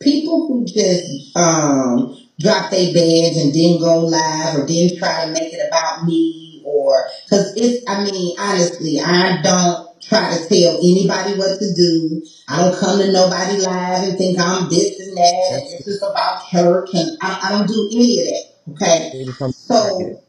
People who just drop their badge and didn't go live or didn't try to make it about me, or because it's, I mean, honestly, I don't try to tell anybody what to do. I don't come to nobody live and think I'm this and that That's and this is about church, and I don't do any of that. Okay, really from so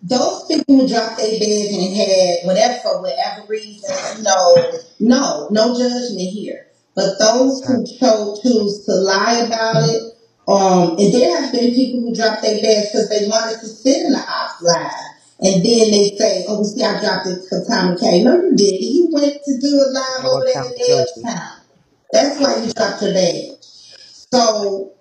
those people who dropped their beds and had whatever for whatever reason, no judgment here. But those who choose to lie about it, and there have been people who dropped their beds because they wanted to sit in the ops live. And then they say, "Oh, see, I dropped it for TomiKay." No, you didn't. You went to do it live our over there in Deb's accountability. town. That's why you dropped your bed. So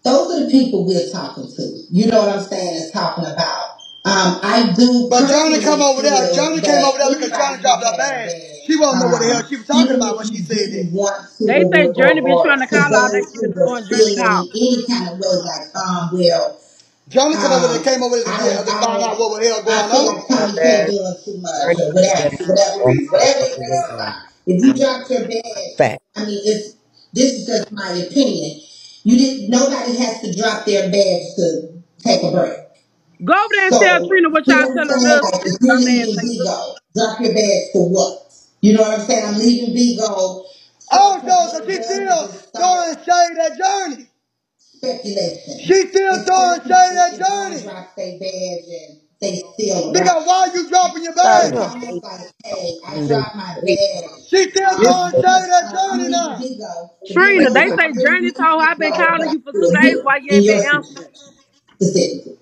those are the people we're talking to. You know what I'm saying? And talking about. I do. But Johnny come Personally over there. feel Johnny came that over there because Johnny anybody who dropped her had a bag. bad, She won't know what the hell she was talking even about if when she you said that. didn't want to, They say Journey been or trying to to call all day. those You who been were ignoring Journey feeling call. any kind of way, like, well, Johnny come over there, came over there to I find out don't, what the hell I going feel on. like Her Tommy K bad doing too much, journey or said whatever, it whatever on reason, whatever her it way is. on. If you dropped your bag, Fact. I mean, this is just my opinion. You didn't. Nobody has to drop their bags to take a break. Go over there and tell So, Trina what you y'all know what I'm telling saying? us. Like, This if you're dumb ass leaving ain't looking. Vigo, drop your bags for what? You know what I'm saying? I'm leaving Vigo. So, because Also, what so it she does is still it starts throwing shade at Journey. speculation. She still If other throwing shade people at is going to Journey. drop their badge and they still around. Because why you dropping your Stop It's bag? it. almost like, hey, I And they dropped my say badge. She still It's throwing shade at I'm Journey leaving now. Vigo to get Trina. ready They for say my Journey interview told her I've been to go calling back you for to 2 days. you Why you in ain't your been city answering? specifically.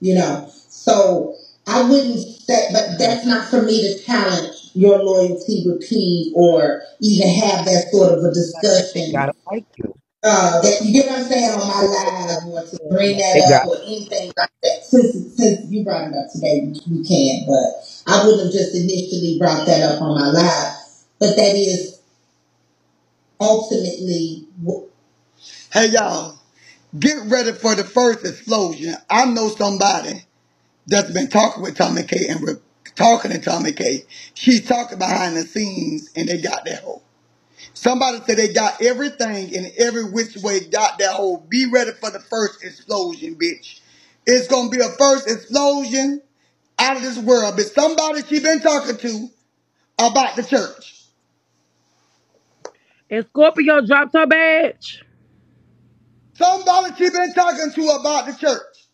You know, so I wouldn't say, but that's not for me to challenge your loyalty with P or even have that sort of a they discussion. gotta like you. That you get what I'm saying on my live, or to bring that They up got or anything like that. Since you brought it up today, we can, but I wouldn't have just initially brought that up on my live. But that is ultimately, Hey y'all, get ready for the first explosion. I know somebody that's been talking with Tommy K and talking to Tommy K. She's talking behind the scenes and they got that hoe. Somebody said they got everything in every which way got that hoe. Be ready for the first explosion, bitch. It's gonna be a first explosion out of this world. But somebody she been talking to about the church. And Scorpio dropped her badge. Somebody she been talking to about the church.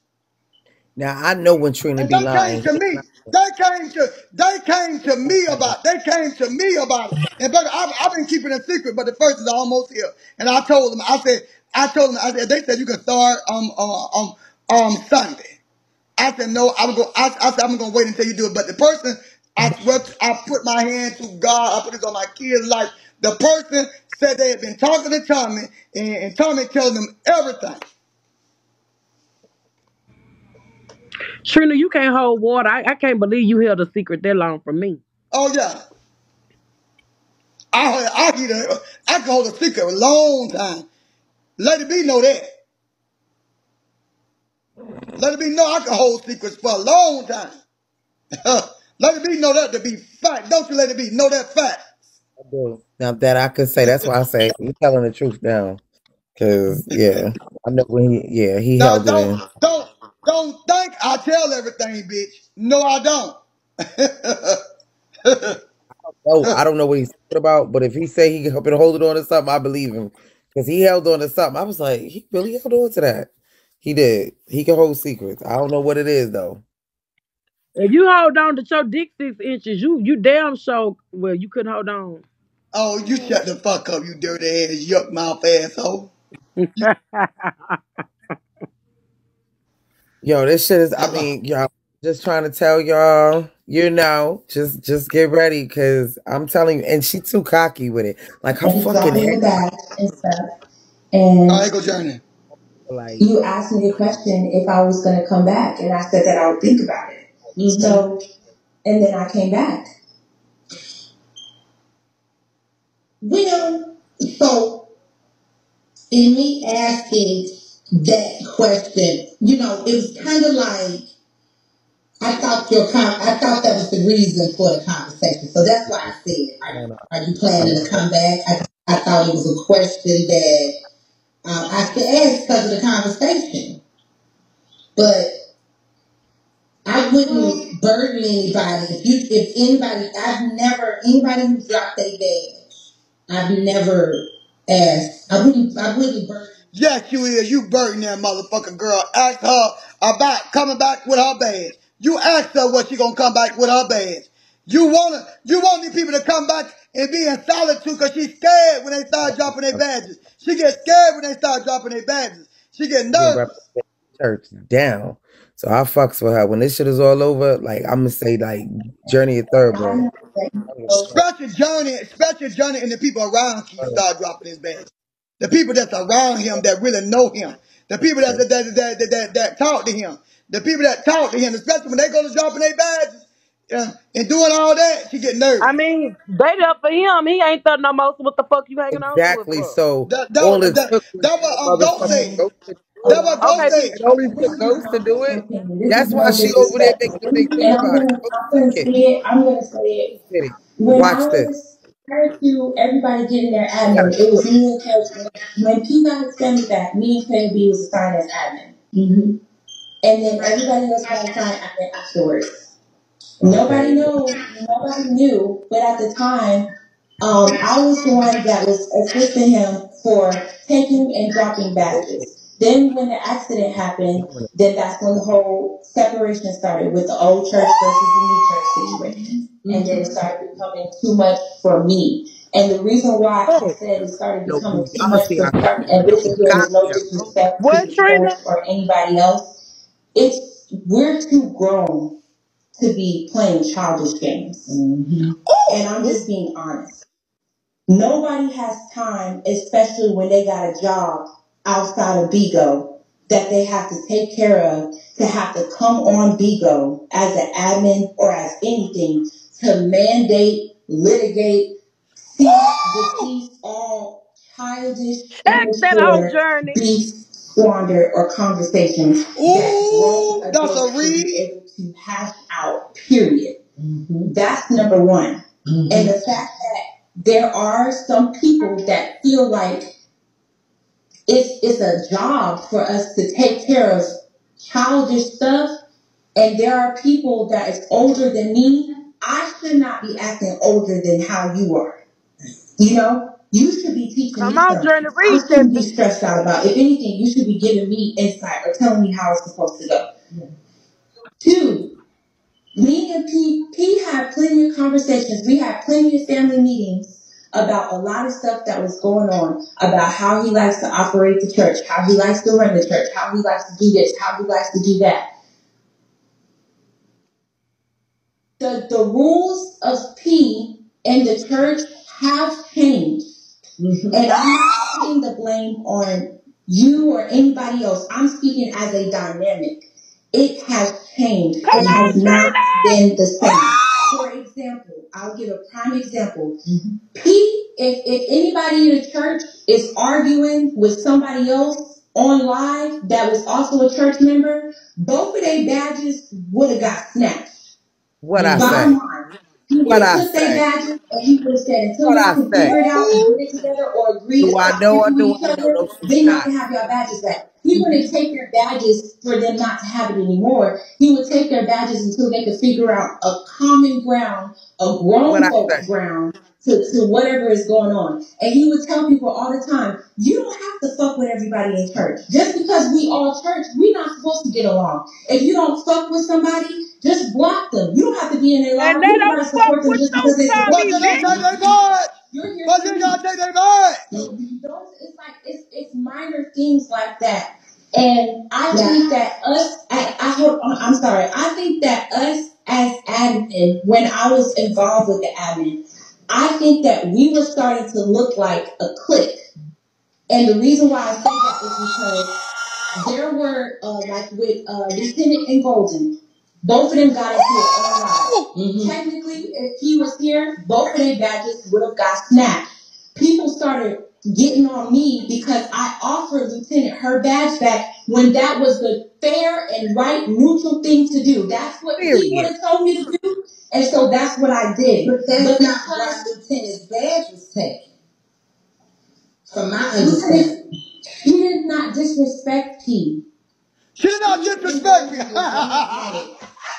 now I know when Trina And be they came lying. to me. They came to me about it. They came to me about it. And brother, I've been keeping it secret, but the first is almost here. And I told them, I said, they said you can start Sunday. I said, no, I said, I'm going to wait until you do it. But the person, I swear, I put my hand to God. I put this on my kid's life. The person said they had been talking to Tommy, and Tommy telling them everything. Trina, you can't hold water. I can't believe you held a secret that long from me. Oh, yeah. I can hold a secret a long time. Let it be know that. Let it be know I can hold secrets for a long time. Let it be know that to be fact. Don't you let it be know that fact. I do. Now that I could say, that's why I say you telling the truth now. Cause yeah, I know when he Now held it in. don't think I tell everything, bitch. No, I don't. Oh, I don't know what he's talking about, but if he say he been holding on to something, I believe him. Cause he held on to something. I was like, he really held on to that. He did. He can hold secrets. I don't know what it is though. If you hold on to your dick 6 inches, you damn sure well you couldn't hold on. Oh, you shut the fuck up, you dirty ass, yuck mouth asshole. Yo, this shit is. I mean, y'all, just trying to tell y'all. Just get ready, cause I'm telling you, and she too cocky with it. Like her I was fucking dropping head. the bag and stuff. And I ain't go journey. Like, you asked me a question if I was going to come back, and I said that I would think about it. So, and then I came back. Well, so in me asking that question, it was kind of like I thought that was the reason for the conversation. So that's why I said, I don't know. are you planning to come back? I thought it was a question that I could ask because of the conversation, but I wouldn't burden anybody. If anybody, I've never anybody who's dropped their badge, I've never asked. I wouldn't burden. Yes, you is. You burden that motherfucking girl. Ask her about coming back with her badge. You ask her what she gonna come back with her badge. You want these people to come back and be in solitude because she's scared when they start dropping their badges. She gets scared when they start dropping their badges. She get Get nervous. represent church down. So I fucks with her. When this shit is all over, like I'm gonna say like Journey of Thoroughbred. Special Johnny and the people around you start dropping his badge. The people that's around him that really know him. The people that talk to him. The people that talk to him, especially when they go to dropping their badges and doing all that, she get I nervous. mean, they there for him. He ain't there no more. So what the fuck you hanging on to it Exactly. for? So That all that it that, took was that the what Ghost motherfucking said. ghost to do That it. what Ghost Okay, said. It only took ghosts to do it. This is That's why no she over there thinking disrespect. what they think And about it. Ghost I'm is gonna a kid. say it. I'm gonna say it. Kid. When I Watch this. was prior to everybody getting their You gotta admin, it was me and Coach. When P got his family back, me and KB was assigned as admin. Mm-hmm. And then everybody else got assigned admin afterwards. Nobody okay. knew, nobody knew, but at the time, I was the one that was assisting him for taking and dropping badges. Then when the accident happened, then that's when the whole separation started with the old church versus the new church situation. And then it started becoming too much for me. And the reason why I Oh, said it started no, becoming too y'all much see for I me, and this again is no got disrespect to what, the church Trina? or anybody else, we're too grown to be playing childish games. Mm-hmm. And I'm just being honest. Nobody has time, especially when they got a job outside of Bigo that they have to take care of, to have to come on Bigo as an admin or as anything to mandate, litigate, cease all childish, Check that out, immature Journey. beef, squander, or conversations that grown Ooh, that's a adults should be read. able to hash out, period. Mm-hmm. That's number one. Mm-hmm. And the fact that there are some people that feel like it's a job for us to take care of childish stuff, and there are people that is older than me. I should not be acting older than how you are. You know, you should be teaching Come me on, something. Journey. I Read that shouldn't be bitch. stressed out about. If anything, you should be giving me insight or telling me how it's supposed to go. Two, me and P had plenty of conversations. We had plenty of family meetings about a lot of stuff that was going on, about how he likes to operate the church, how he likes to run the church, how he likes to do this, how he likes to do that. The rules of P and the church have changed. Mm-hmm. And I'm not putting the blame on you or anybody else. I'm speaking as a dynamic. It has changed. Come It on, has not Trina. been the same. For example, I'll give a prime example. Mm-hmm. P, if anybody in the church is arguing with somebody else on live that was also a church member, both of their badges would have got snatched. what I Bottom say. line, he would What have I took their say. badges and he would have said, until What y'all I can say. figure it out and Ooh. get it together or agree Do to I stop know or picking with do each I know? other, No, she's then y'all not. can have your badges back. He wouldn't take their badges for them not to have it anymore. He would take their badges until they could figure out a common ground, a What grown I folks say. ground to whatever is going on. And he would tell people all the time, you don't have to fuck with everybody in church. Just because we all church, we're not supposed to get along. If you don't fuck with somebody, just block them. You don't have to be in their And life. they You don't gotta fuck support them with just you, because they But support Tommy, they don't you. take bitch. their badge. You're here But for they me. gotta take their badge. Those, it's like it's minor things like that. And I think that I hope, I'm sorry, I think that us as admin, when I was involved with the admin, I think that we were starting to look like a clique. And the reason why I say that is because there were, like with Lieutenant and Golden, both of them got into it online. Mm-hmm. Technically, if he was here, both of their badges would have got snatched. People started getting on me because I offered Lieutenant her badge back when that was the fair and right neutral thing to do. That's what he would Period. have told me to do. And so that's what I did. But that's not why Lieutenant's badge was taken. From my understanding. She did not disrespect P. She did not disrespect me.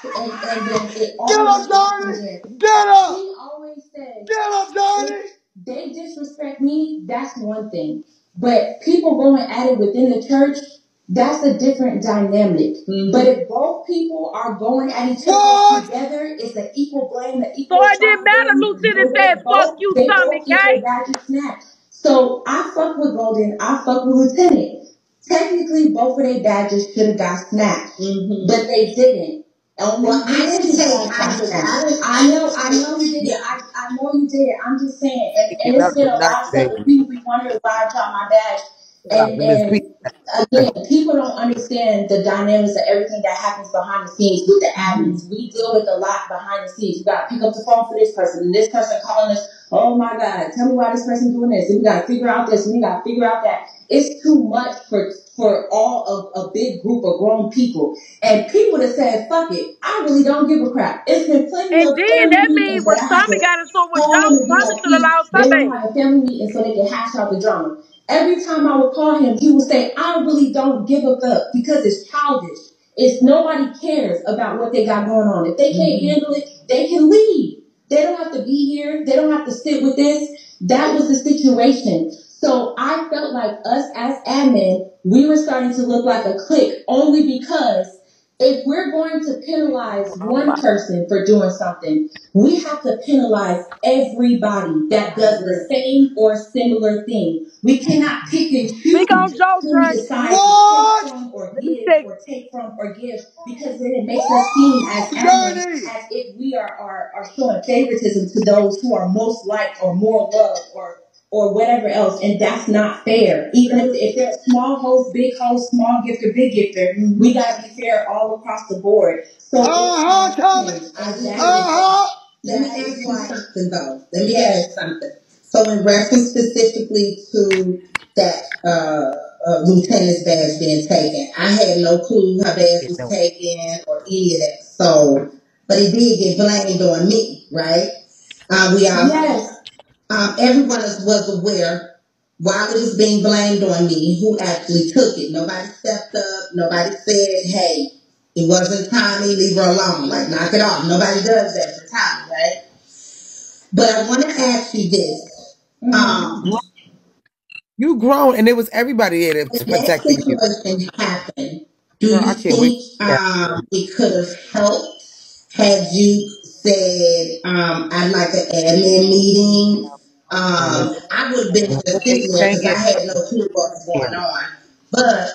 And then it Get always up, Johnny! Get up! She always said, Get up, Johnny! if they disrespect me, that's one thing. But people going at it within the church, that's a different dynamic. Mm-hmm. But if both people are going at each other together, it's an equal blame, an equal So it didn't matter. Lucinda said, "Fuck you, they both get TomiKay." their badges snatched. So I fuck with Golden, I fuck with Lieutenant. Technically, both of their badges should have got snatched, but they didn't. Well, I didn't say I know you did it. I know you did it. I'm just saying, and it's been a lot of stuff. People be wondering why I dropped my badge, and again, people don't understand the dynamics of everything that happens behind the scenes with the admins. We deal with a lot behind the scenes. You got to pick up the phone for this person, and this person calling us. Oh my God, tell me why this person doing this. And we got to figure out this, and we got to figure out that. It's too much for all of a big group of grown people. And people that said, fuck it, I really don't give a crap. It's been plenty And of then family that means meetings that when I have Tommy to got into it with call Joe, him and be Tommy like, should have lost they her want bed. to have a family meeting so they can hash out the drama. Every time I would call him, he would say, I really don't give a fuck because it's childish. It's nobody cares about what they got going on. If they can't handle it, they can leave. They don't have to be here. They don't have to sit with this. That was the situation. So I felt like us as admin, we were starting to look like a clique only because if we're going to penalize one person for doing something, we have to penalize everybody that does the same or similar thing. We cannot pick and Speak on choose Joe, who we Journey. decide to take from or Let me give say, or take from or give because then it makes us seem as admins as if we are showing favoritism to those who are most liked or more loved or whatever else, and that's not fair. Even if they're small host, big host, small gifter, big gifter, we gotta be fair all across the board. So Tommy! Let me ask you something though. Let me ask you something. So in reference specifically to that lieutenant's badge being taken, I had no clue her badge was taken or any of that. So, but it did get blamed on me, right? We all everyone was aware while it was being blamed on me who actually took it. Nobody stepped up. Nobody said, hey, it wasn't Tommy, leave her alone. Like, knock it off. Nobody does that for Tommy, right? But I want to ask you this. You grown, and it was everybody there to protect you. When that situation happened, do Girl, you I can't wait. think it could have helped had you said, I'd like an admin meeting? I would have been just sitting there because I had no clue what was going on. But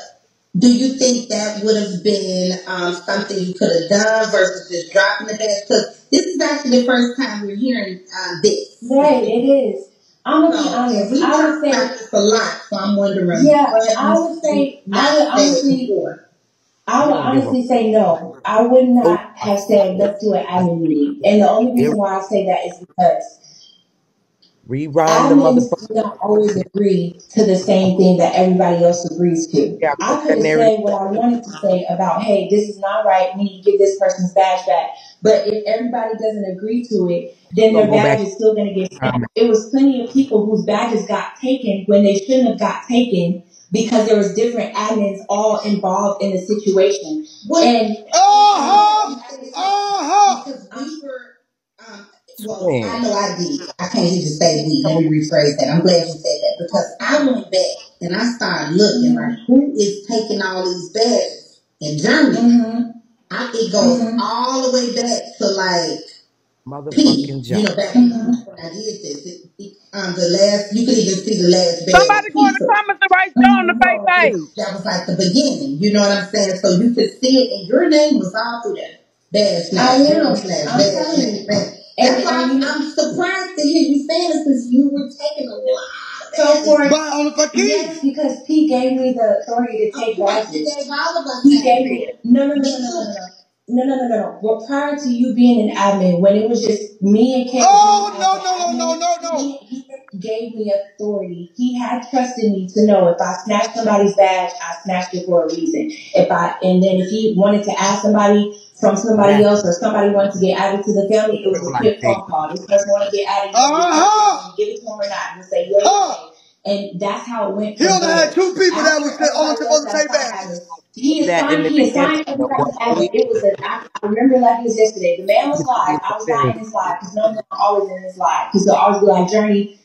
do you think that would have been something you could have done versus just dropping the badge? Because this is actually the first time we're hearing this. Right, it is. I'm gonna be honest. We talked about this a lot, so I'm wondering. Yeah, I would say I would honestly say no. I would not have said let's do an admin meeting, and the only reason why I say that is because Rewind the admins motherfucker. don't always agree to the same thing that everybody else agrees to. Yeah, I could have said what I wanted to say about, hey, this is not right. We need to give this person's badge back. But if everybody doesn't agree to it, then their badge is still going to get taken. It was plenty of people whose badges got taken when they shouldn't have got taken because there was different admins all involved in the situation. And because we were well, I know I did. I can't even say we. Let me rephrase that. I'm glad you said that because I went back and I started looking like who is taking all these badges in Germany. It goes all the way back to like motherfucking you know, back when I did this. The last you could even see the last badge. somebody go in the comments and write Joe on the fake page. That was like the beginning. You know what I'm saying? So you could see it, and your name was all through that badge. I am. I'm telling you. That's why I'm surprised to hear you saying this because you were taking a lot. Yes, because P gave me the authority to take badges. He gave all of us. He gave me no. Well, prior to you being an admin, when it was just me and Kate. No. He gave me authority. He had trusted me to know if I snatched somebody's badge, I snatched it for a reason. And then if he wanted to ask somebody from somebody else or somebody wanted to get added to the family, it was a quick phone call. This person want to get added, you give it to him or not. You say, yeah. And that's how it went He from only had there. two people that After was only everybody left supposed to that take side badges. island, he That in assigned the he beginning assigned of everybody what his admin. we It was I remember like it was yesterday. The man was live. need to I was not finish. in his live because no one always in his live. Because he'll always be like, Journey,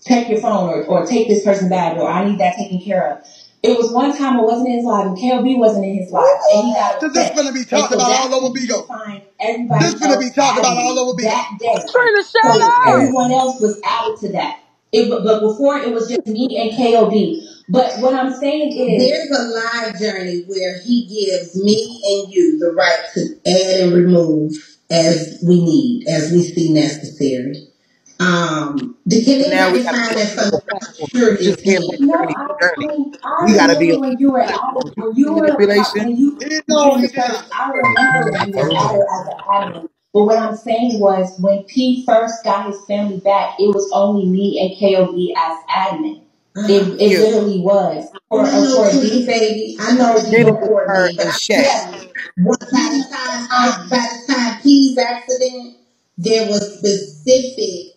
check your phone or take this person back or I need that taken care of. It was one time I wasn't in his live and KLB wasn't in his live and he got So this upset. gonna be And talked so about that's all over when he Bigo. assigned This everybody gonna be else talked about all admin over Bigo. that day. Trina, shut So Yeah. up. everyone else was added to that. But before it was just me and KOB. But what I'm saying is there's a live journey where he gives me and you the right to add and remove as we need, as we see necessary. Can But now we anybody got to find put that you on from? the I'm platform. sure You just it can't can. let No, Journey be Journey. I We got to be remember on when you were the out, platform. You when see you were manipulation. when you He became know, he the first. did. I remember when you were Told added you. as an admin. But what I'm saying was, when P first got his family back, it was only me and KOB as admin. It You. literally was for a D baby. I know Then you it was report her me, but and I Shaq. tell you, by the time P's accident, there was specific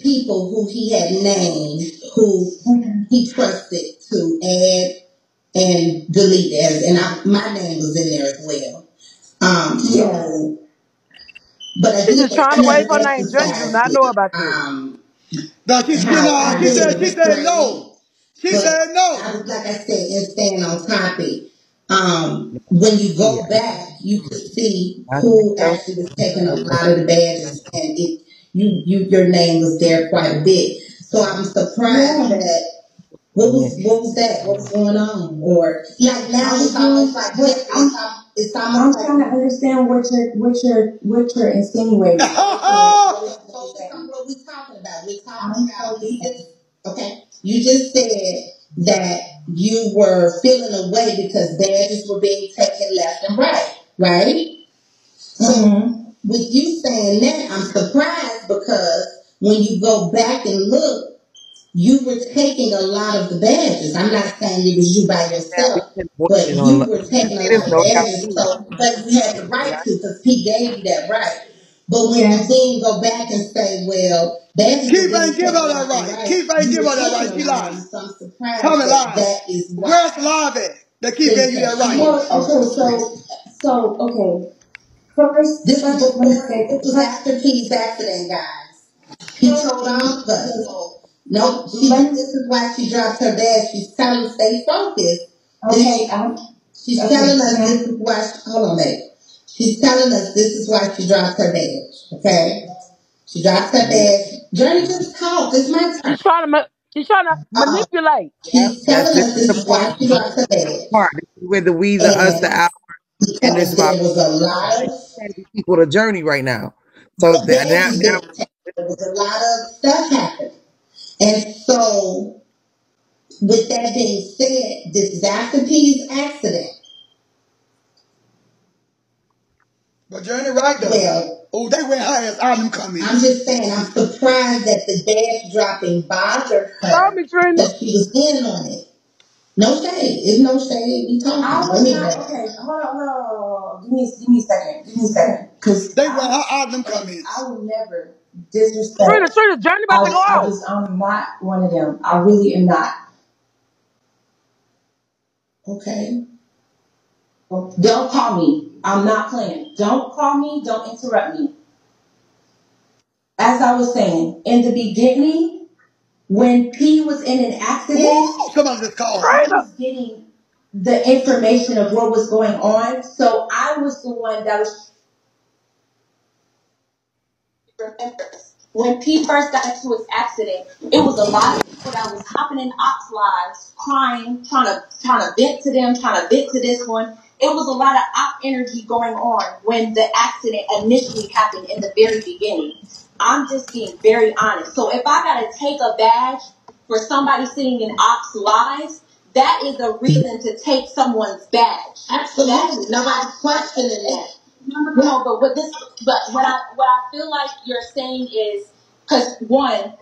people who he had named who he trusted to add and delete as, and my name was in there as well. So, but She again, just trying to wave another her name. Journey do exercise not know with about that. Now she how I she did said it refrain. no. She But said I no. was, like I said, and staying on topic. When you Yeah. go back, you could see I think who so. actually was taking a lot of the badges, and your name was there quite a bit. So I'm surprised that what was that? What was going on? Or like now it's almost like it's almost I'm trying to understand what you're insinuating. Focus on what we're talking about. We're talking about leaders. Okay. You just said that you were feeling away because badges were being taken left and right, right? So with you saying that, I'm surprised because when you go back and look, you were taking a lot of the badges. I'm not saying it was you by Now we yourself, can but working on you were you taking a see this lot of no doubt badges. too. So, but you had the right to because he gave you that right. But when you then go back and say, well, badges were Keith being ain't give taken her that left and right. right, Keith ain't you give were her that taking right. a She lot of lied. them. So I'm surprised Tommy that lied. that is Where's why live at? That Keith they gave you kept. that right. Well, okay, okay. First, this was before it was after P's accident, guys. He told all of us. No, this is why she dropped her bag. She's telling us stay focused. Okay, she's telling us this is why. Hold on, babe. She's telling us this is why she dropped her badge. Okay, she dropped her badge. Journey, just talk. It's my turn. She's trying to manipulate. Yeah, She's telling this us is this the is part. why she dropped her This is badge, the part. This is where the we, the us, the and our, and this because is my there was a lot of people the journey right now. So badges being taken, there was a lot of stuff happened, and so with that being said, this is after P's accident. But Journey right though. Well, Oh, they went high as all them I'm comments. just saying, I'm surprised that the badge dropping bothered Call her me, Trina. because she was in on it. No shade. It's no shade. We talking. I was not, okay, hold on. Give me a second. Give me a second. Because They went high all them I comments. will never Trina, disrespect. Journey about to go off. I'm not one of them. I really am not. Okay. Don't call me. I'm not playing. Don't call me. Don't interrupt me. As I was saying, in the beginning, when P was in an accident, Ooh, somebody just called me. I Trina. was getting the information of what was going on. So I was the one that was when P first got into his accident, it was a lot of people that was hopping in ops lives, crying, trying to vent to them, trying to vent to this one. It was a lot of op energy going on when the accident initially happened in the very beginning. I'm just being very honest. So if I gotta take a badge for somebody sitting in ops lives, that is a reason to take someone's badge. Absolutely, nobody's questioning that. No, but what I feel like you're saying is because one,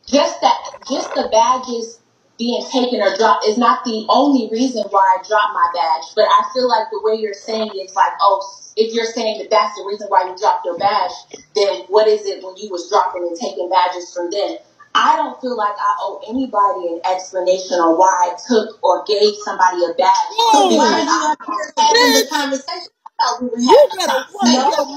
just the badges being taken or dropped is not the only reason why I dropped my badge. But I feel like the way you're saying it's like, oh, if you're saying that that's the reason why you dropped your badge, then what is it when you was dropping and taking badges from then? I don't feel like I owe anybody an explanation on why I took or gave somebody a badge. Whoa, Why are you up here having the bitch! conversation? I thought we were You having a better watch conversation. your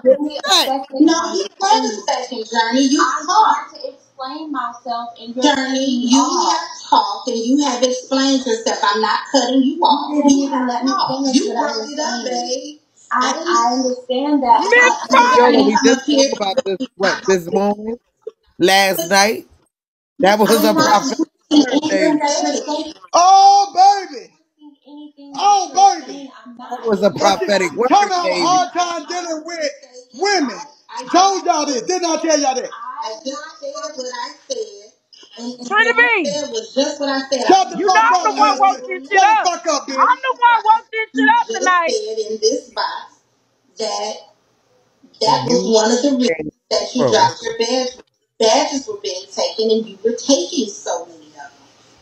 Give motherfucking me a back. second. No, you have a second, Journey. You I'm trying to explain myself, and you're Journey, you have talked and you have explained yourself. I'm not cutting you off. You didn't even let me finish. You brought it up, babe. I understand that. Miss Yola, Connie. we just spoke about this, what, this morning? Last night? That was a prophetic word, baby. Oh, baby. Oh, baby. That was a But see, prophetic word, Tommy have a baby. hard time dealing with women. Told y'all this. Didn't I tell y'all that? I just said what I said. And what I TrinaB, said was just what I said. Shut the you know fuck I'm up, the one Miss. woke this shit Shut the up. fuck up, bitch. I'm the one woke this shit You up just tonight. said in this box that that And was you one of the came reasons that you from. dropped your badge. Badges were being taken and you were taking so many of them.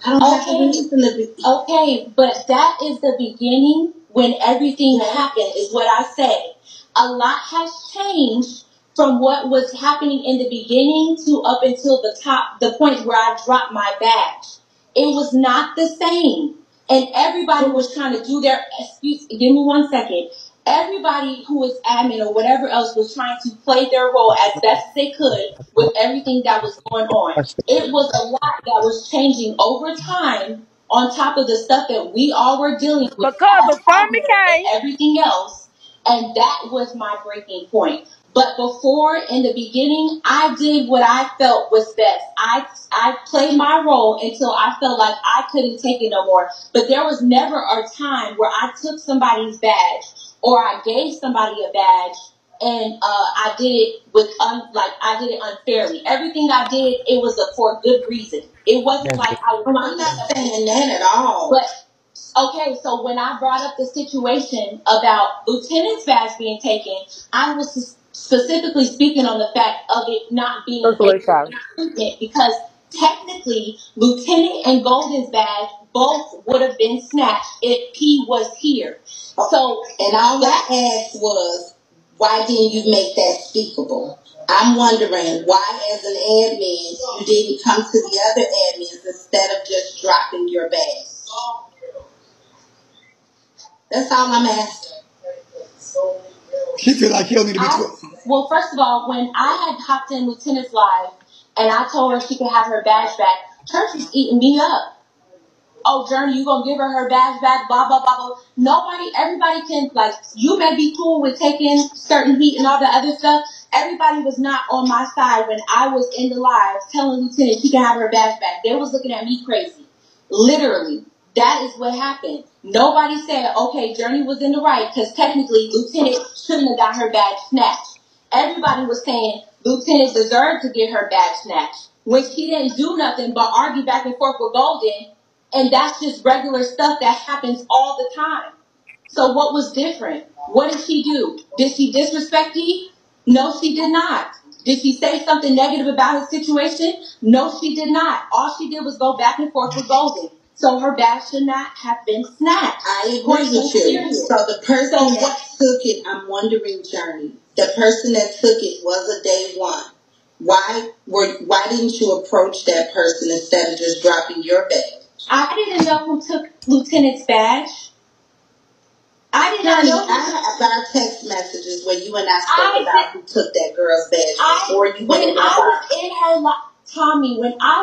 I don't have a reason to be. Okay, but that is the beginning when everything happened, is what I say. A lot has changed from what was happening in the beginning to up until the point where I dropped my badge. It was not the same. And everybody was trying to do their excuse. Give me 1 second. Everybody who was admin or whatever else was trying to play their role as best they could with everything that was going on. It was a lot that was changing over time on top of the stuff that we all were dealing with Because as of admin and TomiKay. everything else. And that was my breaking point. But before, in the beginning, I did what I felt was best. I played my role until I felt like I couldn't take it no more. But there was never a time where I took somebody's badge or I gave somebody a badge and I did it with I did it unfairly. Everything I did, it was for a good reason. It wasn't like I was. Well, I'm not saying that at all. But okay, so when I brought up the situation about Lieutenant's badge being taken, I was specifically speaking on the fact of it not being That's what it's called. treatment because technically Lieutenant and Golden's badge both would have been snatched if he was here. So, and all I asked was, why didn't you make that speakable? I'm wondering why, as an admin, you didn't come to the other admins instead of just dropping your badge. That's all I'm asking. She feel like she don't need to be told. Well, first of all, when I had hopped in Lieutenant's live and I told her she could have her badge back, Church was eating me up. Oh, Journey, you gonna give her badge back, blah, blah, blah, blah. Everybody can, like, you may be cool with taking certain heat and all the other stuff. Everybody was not on my side when I was in the live telling Lieutenant she can have her badge back. They was looking at me crazy. Literally. That is what happened. Nobody said, okay, Journey was in the right, because technically Lieutenant shouldn't have got her badge snatched. Everybody was saying Lieutenant deserved to get her badge snatched when she didn't do nothing but argue back and forth with Golden. And that's just regular stuff that happens all the time. So what was different? What did she do? Did she disrespect Heath? No, she did not. Did she say something negative about his situation? No, she did not. All she did was go back and forth with Golden. So her badge should not have been snatched. I agree with you. So the person that took it, I'm wondering, Journey, the person that took it was a day one. Why didn't you approach that person instead of just dropping your badge? I didn't know who took Lieutenant's badge. I did not know. I got text messages where you and I spoke about who took that girl's badge before you went in the box. When I was in her live, Tommy, when I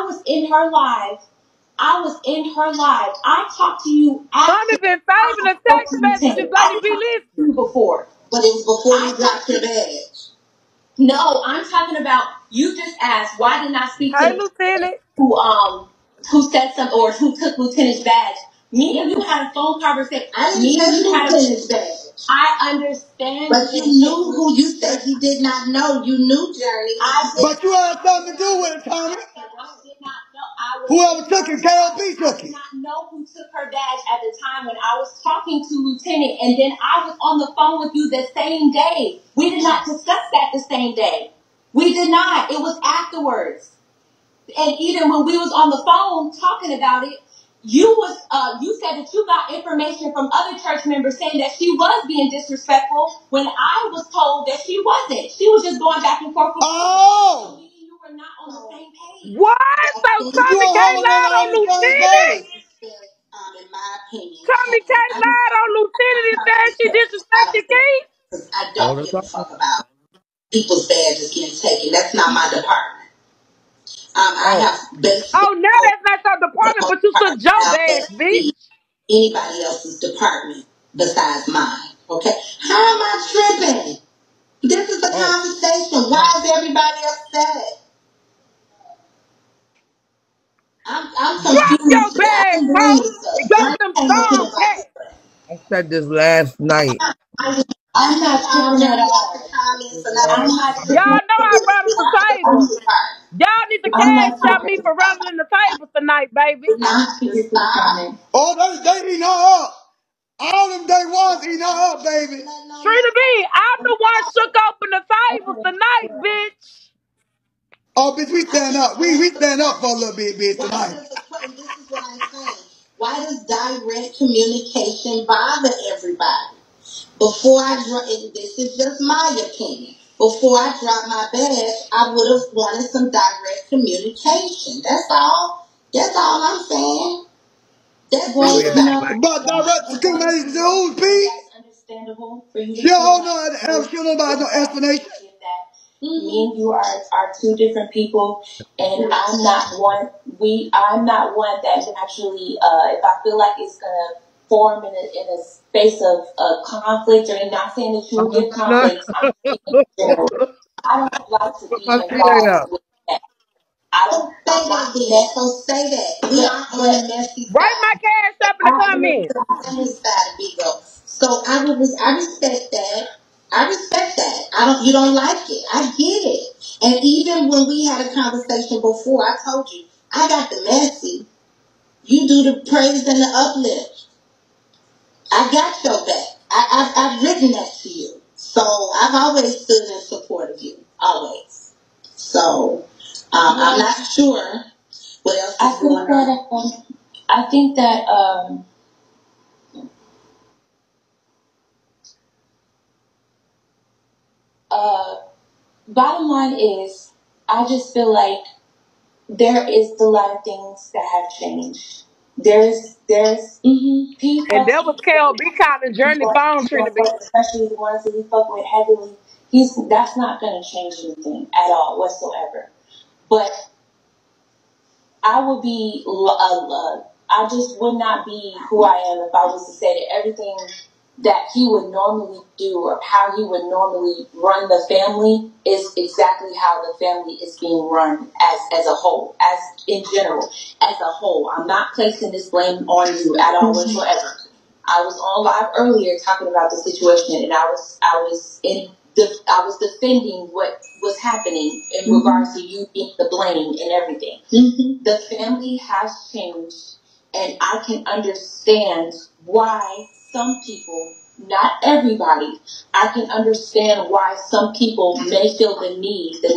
was in her live, I talked to you after Tommy been saving the I spoke text to messages. Lieutenant. Let I me didn't be talk to listening. you before. But it was before you dropped your badge. No, I'm talking about you just asked why didn't I speak Hey, to Lieutenant. who said something or who took Lieutenant's badge. Me and you had a phone conversation. I didn't take Lieutenant's badge. I understand. But you knew who you said you did not know. You knew, Journey. But you had something to do with it, Tommy. I did not know. Whoever took it, KLB took I did it. not know who took her badge at the time when I was talking to Lieutenant, and then I was on the phone with you the same day. We did not discuss that the same day. We did not. It was afterwards. And even when we was on the phone talking about it, you said that you got information from other church members saying that she was being disrespectful when I was told that she wasn't. She was just going back and forth with Oh! me. You were not on the same page. What? So You Tommy K all lied on on the same Lucinity? page. In my opinion, Tommy K lied on Lucinity saying she I don't disrespected think Keith? I All don't the give a time. fuck about people's badges getting taken. That's not my department. I Oh. have basically Oh, now that's not your department, but you took Joe now badge, that bitch. see anybody else's department besides mine. Okay, how am I tripping? This is a Oh. conversation. Why is everybody upset? I'm Drop your confused. I badge, can bring ho. this And up. go I them came into songs the back. Bible. I said this last night. I'm not tripping at all. Comments This and last I'm nothing. not night. Y'all tripping. know I run the tables. Y'all need to I'm not cash out me tripping. for running the tables tonight, baby. Not to stop. Oh, they eating her up. All them day ones eating her up, baby. TrinaB, I'm the one shook open the tables tonight, bitch. Oh, bitch, we stand up. We stand up for a little bit, bitch, tonight. This is what I'm saying. Why does direct communication bother everybody? Before I drop, and this is just my opinion. Before I drop my badge, I would have wanted some direct communication. That's all. That's all I'm saying. That's Go Well, me. ahead, you know, But direct to communication to who, Pete? that's understandable for you to She feel don't like know how to, she don't know about no explanation. me and you are two different people, and I'm not one that naturally, if I feel like it's gonna form in a space of conflict, or not saying that you will get conflict, I'm speaking in general. I don't like to Put be my CD involved up. with that. I So don't. say I'm that not then. messy. So say that. We aren't on the messy Write my side. cash up in the I'm comments. on this side of Vigo. So I respect that. I respect that. I don't. You don't like it. I get it. And even when we had a conversation before, I told you I got the messy. You do the praise and the uplift. I got your back. I've written that to you. So I've always stood in support of you. Always. So I'm not sure what else is going on. I think that bottom line is, I just feel like there is a lot of things that have changed. There's P And fucks that was KLB calling Journey people, phone, TrinaB. especially the ones that we fuck with heavily. That's not gonna change anything at all whatsoever. But I would be, I just would not be who I am if I was to say that everything that he would normally do, or how he would normally run the family, is exactly how the family is being run as a whole, as in general, as a whole. I'm not placing this blame on you at all whatsoever. I was on live earlier talking about the situation, and I was defending what was happening in regards to you being the blame and everything. The family has changed, and I can understand why some people, not everybody, I can understand why some people may feel the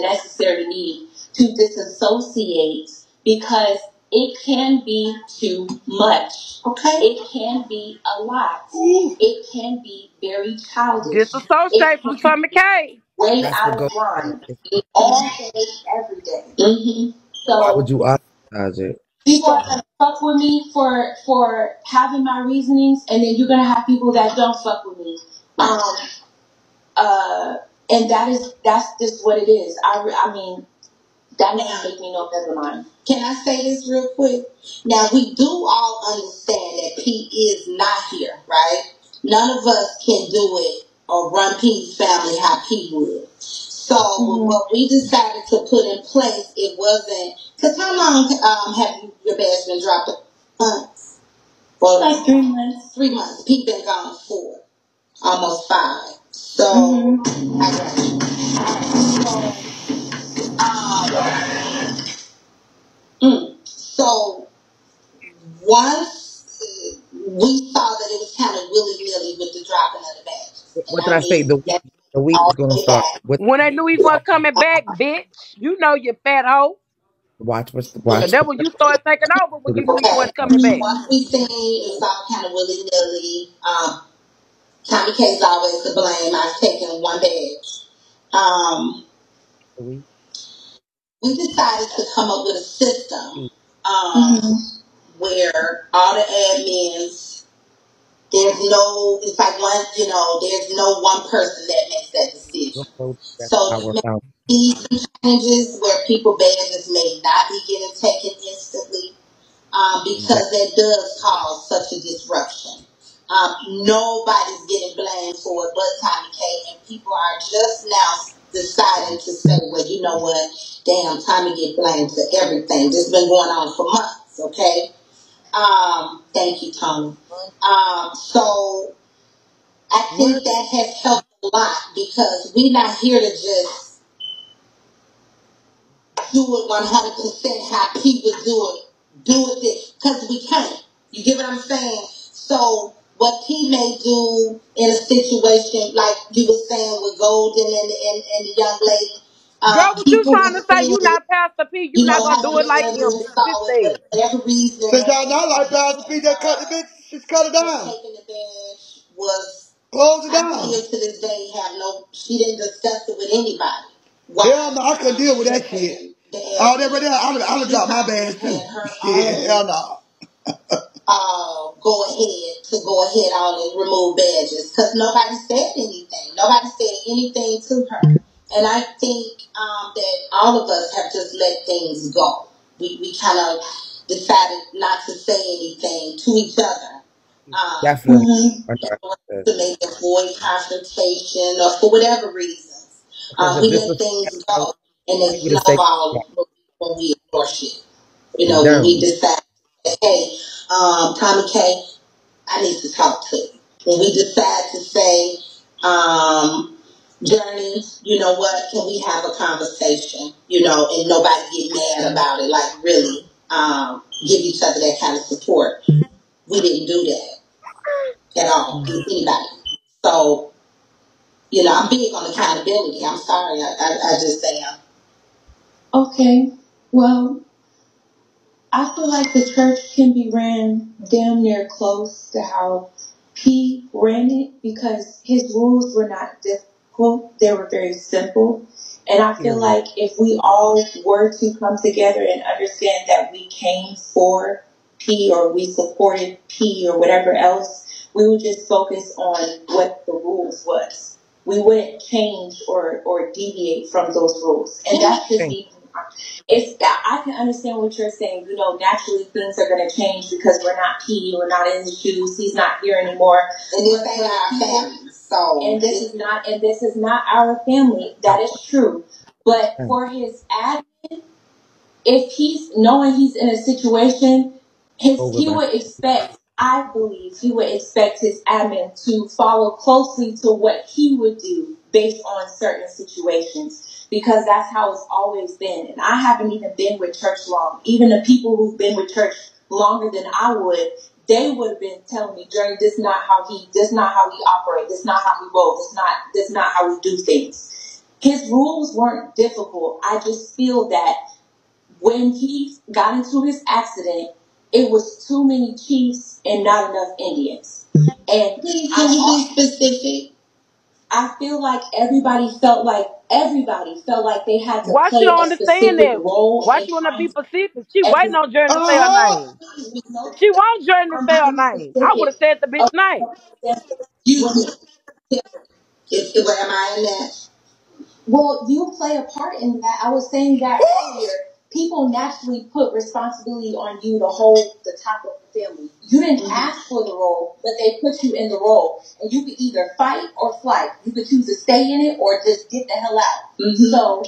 necessary need to disassociate, because it can be too much. Okay? It can be a lot. It can be very childish. It Disassociate from can Tommy K. way That's what out of goes on. line all day, every day. Why So would you ostracize it? people are gonna fuck with me for having my reasonings, and then you're gonna have people that don't fuck with me. Um, and that's just what it is. I mean, that doesn't make me no better mind. Can I say this real quick? Now, we do all understand that Pete is not here, right? None of us can do it or run Pete's family how Pete would. So, what we decided to put in place, it wasn't, because how long have your badge been dropped? Months? Well, Like 3 months. 3 months. Pete been gone 4, almost 5. So, I got you. So, once we saw that it was kind of willy nilly with the dropping of the badges, and What did I I say? mean that The week all was gonna the way start. back. What When they knew he wasn't coming back, bitch. You know you fat hoe. Watch. That when you start taking over when you knew you Okay. wasn't coming back. Once we seen it was all kind of willy nilly. Tommy K's always to blame. I've taken one badge. We decided to come up with a system where all the admins, it's like one, there's no one person that makes that decision. So you may see some changes where people badges may not be getting taken instantly, because that does cause such a disruption. Nobody's getting blamed for it but Tommy K, and people are just now deciding to say, well, you know what, damn, Tommy get blamed for everything. This has been going on for months, okay? Thank you, Tony. So I think that has helped a lot because we're not here to just do it 100% how people do it because we can't. You get what I'm saying? So what P may do in a situation like you were saying with Golden and the young lady, Girl, what you people trying will to say? You feel it, not Pastor P. You not gonna have do it like to him. This install it for thing. whatever reason. Since y'all not like Pastor P, just cut the bitch, just cut it down. Taking the badge was, Close it I down. still to this day she didn't discuss it with anybody. Hell no, I couldn't deal with that shit. All that right there, I'd have dropped my badge too. Shit, hell no. Go ahead on and remove badges because nobody said anything. Nobody said anything to her. And I think that all of us have just let things go. We kind of decided not to say anything to each other. Definitely. To make avoid confrontation or for whatever reasons. Because if We this let was, things go and they he would have said, snowball when we ignore shit. When we done. decide, hey, Tommy K, I need to talk to you. When we decide to say, Journey, you know what, can we have a conversation? And nobody get mad about it, like really give each other that kind of support. We didn't do that at all with anybody. So, I'm big on accountability. I'm sorry, I just am. Okay, well, I feel like the church can be ran damn near close to how P ran it because his rules were not difficult. They were very simple. And I feel like if we all were to come together and understand that we came for P or we supported P or whatever else, we would just focus on what the rules was. We wouldn't change or deviate from those rules. And that's just me. I can understand what you're saying. Naturally things are going to change because we're not P, we're not in his shoes, he's not here anymore. And this ain't our family. So and this is not our family. That is true. But for his admin, if he's knowing he's in a situation, he would expect, I believe, he would expect his admin to follow closely to what he would do based on certain situations, because that's how it's always been. And I haven't even been with church long. Even the people who've been with church longer than I would, they would have been telling me, Journey, this is not how he operates. This is not how he rolls. This is not how we do things. His rules weren't difficult. I just feel that when he got into his accident, it was too many Chiefs and not enough Indians. And can you be specific? I feel like everybody felt like they had to Why she play don't a understand specific that? role Why in she wanna be trying to Pacific? She waiting every on Journey to say her Uh-huh. name. She wants Journey to say her being name. I would specific. have said the bitch name. You where am I in that? Well, you play a part in that. I was saying that earlier. People naturally put responsibility on you to hold the top of the family. You didn't ask for the role, but they put you in the role. And you could either fight or flight. You could choose to stay in it or just get the hell out. So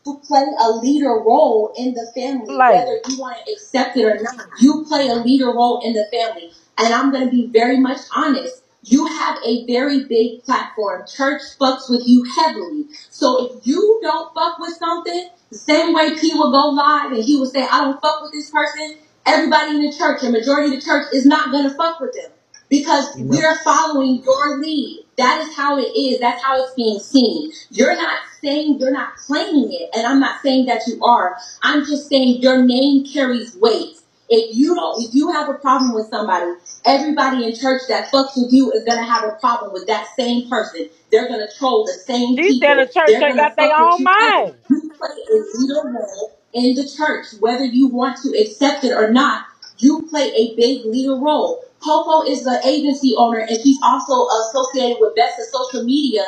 you play a leader role in the family, whether you want to accept it or not. You play a leader role in the family. And I'm going to be very much honest. You have a very big platform. Church fucks with you heavily. So if you don't fuck with something, the same way P will go live and he will say, I don't fuck with this person, everybody in the church, a majority of the church is not going to fuck with them because we're following your lead. That is how it is. That's how it's being seen. You're not saying, you're not claiming it, and I'm not saying that you are. I'm just saying your name carries weight. If you have a problem with somebody, everybody in church that fucks with you is gonna have a problem with that same person. They're gonna troll the same She said the people. church They're ain't gonna got their fuck with own you. mind. You play a leader role in the church, whether you want to accept it or not. You play a big leader role. Coco is the agency owner, and she's also associated with Best of Social Media.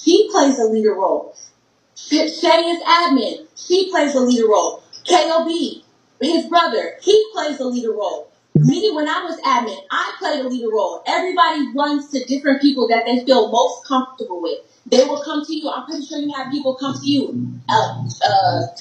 She plays a leader role. Shay is admin. She plays a leader role. KOB, his brother, he plays a leader role. Me, when I was admin, I played a leader role. Everybody runs to different people that they feel most comfortable with. They will come to you. I'm pretty sure you have people come to you.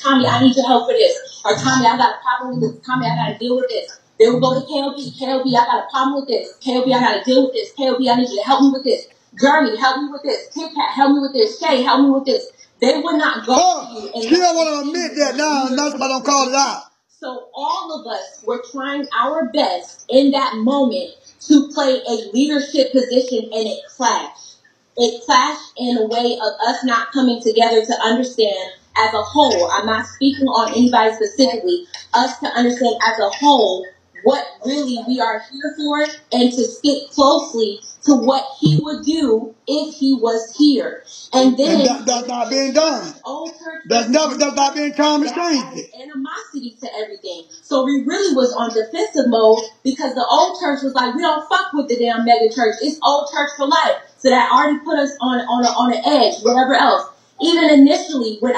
Tommy, I need your help for this. Or Tommy, I got a problem with this. Tommy, I got to deal with this. They will go to KOB. KOB, I got a problem with this. KOB, I got to deal with this. KOB, I need you to help me with this. Jeremy, help me with this. Kit Kat, help me with this. Shay, help me with this. They would not go to you. She don't want to admit that now, and that's why I don't call it out. So all of us were trying our best in that moment to play a leadership position, and it clashed. It clashed in a way of us not coming together to understand as a whole. I'm not speaking on anybody specifically. Us to understand as a whole what really we are here for, and to stick closely to what he would do if he was here. And then that's not being done. Old church That's not being time to change it. Animosity to everything. So we really was on defensive mode because the old church was like, we don't fuck with the damn mega church. It's old church for life. So that already put us on an edge, whatever else. Even initially, when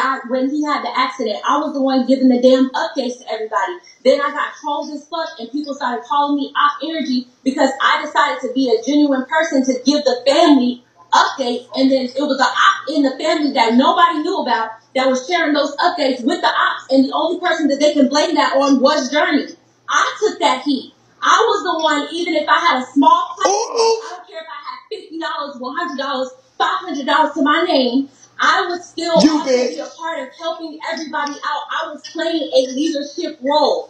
he had the accident, I was the one giving the damn updates to everybody. Then I got trolls as fuck, and people started calling me op energy because I decided to be a genuine person to give the family updates, and then it was an op in the family that nobody knew about that was sharing those updates with the ops, and the only person that they can blame that on was Journey. I took that heat. I was the one, even if I had a small platform, I don't care if I had $50, $100, $500 to my name, I would still also be a part of helping everybody out. I was playing a leadership role.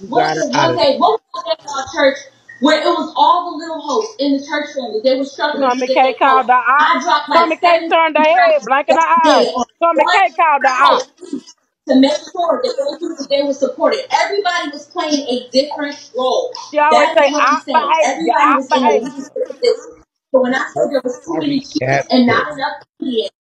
What was our church where it was all the little hosts in the church family? They were struggling to get their TomiKay called vote. the op. I dropped like TomiKay 7 turned her head, blanking her that eyes. day on one TomiKay called the op. host to make sure that they knew that they were supported. Everybody was playing a different role. She always That say is what I'm op saying. behavior, Everybody op was in a behavior. leadership position. So when I said there was too I'll many be chiefs cat. and not enough kids,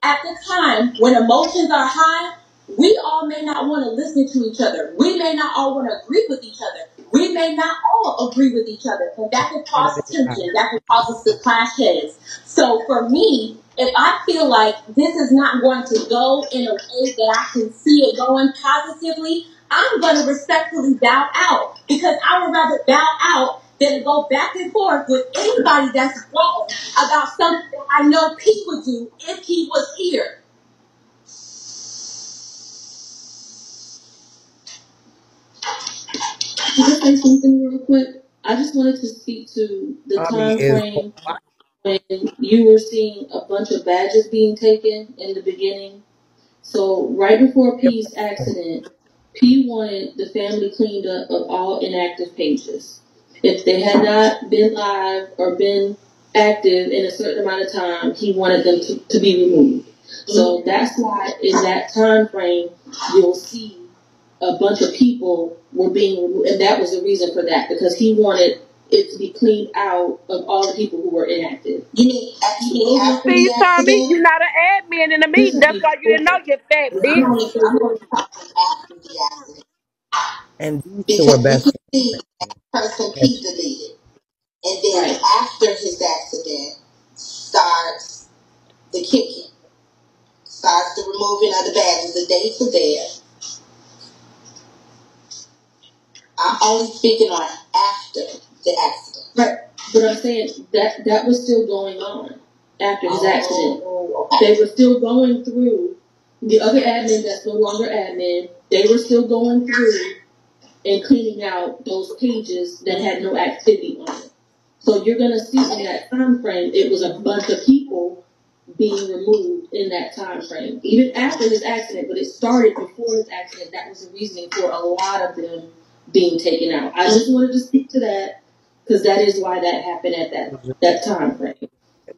at the time when emotions are high, we all may not want to listen to each other. We may not all want to agree with each other. We may not all agree with each other. And that could cause tension. That could cause us to clash heads. So for me, if I feel like this is not going to go in a way that I can see it going positively, I'm going to respectfully bow out. Because I would rather bow out than go back and forth with anybody that's wrong about something that I know P would do if he was here. Can I say something real quick? I just wanted to speak to the Tommy time is frame when you were seeing a bunch of badges being taken in the beginning. So right before P's accident, P wanted the family cleaned up of all inactive pages. If they had not been live or been active in a certain amount of time, he wanted them to be removed. So that's why in that time frame, you'll see a bunch of people were being removed. And that was the reason for that, because he wanted it to be cleaned out of all the people who were inactive. You mean after See, the Tommy, accident? you're not an admin in the This meeting. is That's why you didn't know before. you fat I'm bitch. only talking after the accident. and these two were Because you best can see that person friends. P deleted. And then after his accident starts the kicking. Starts the removing of the badges. The dates are there. I'm only speaking on after the accident. Right. But I'm saying that was still going on after his accident. Okay. They were still going through the other admin that's no longer admin. They were still going through and cleaning out those pages that had no activity on it. So you're gonna see in that time frame, it was a bunch of people being removed in that time frame, even after his accident. But it started before his accident. That was the reasoning for a lot of them being taken out. I just wanted to speak to that because that is why that happened at that time frame.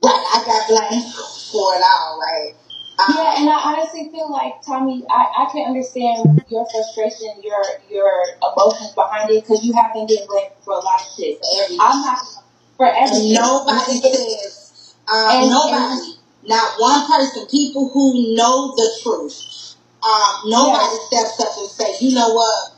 Right, I got blamed for it all, right? Yeah, and I honestly feel like, Tommy, I can understand your frustration, your emotions behind it, because you have been getting blamed for a lot of shit. I'm not for everything. And nobody says, nobody, not one person, people who know the truth, nobody steps up and say, you know what,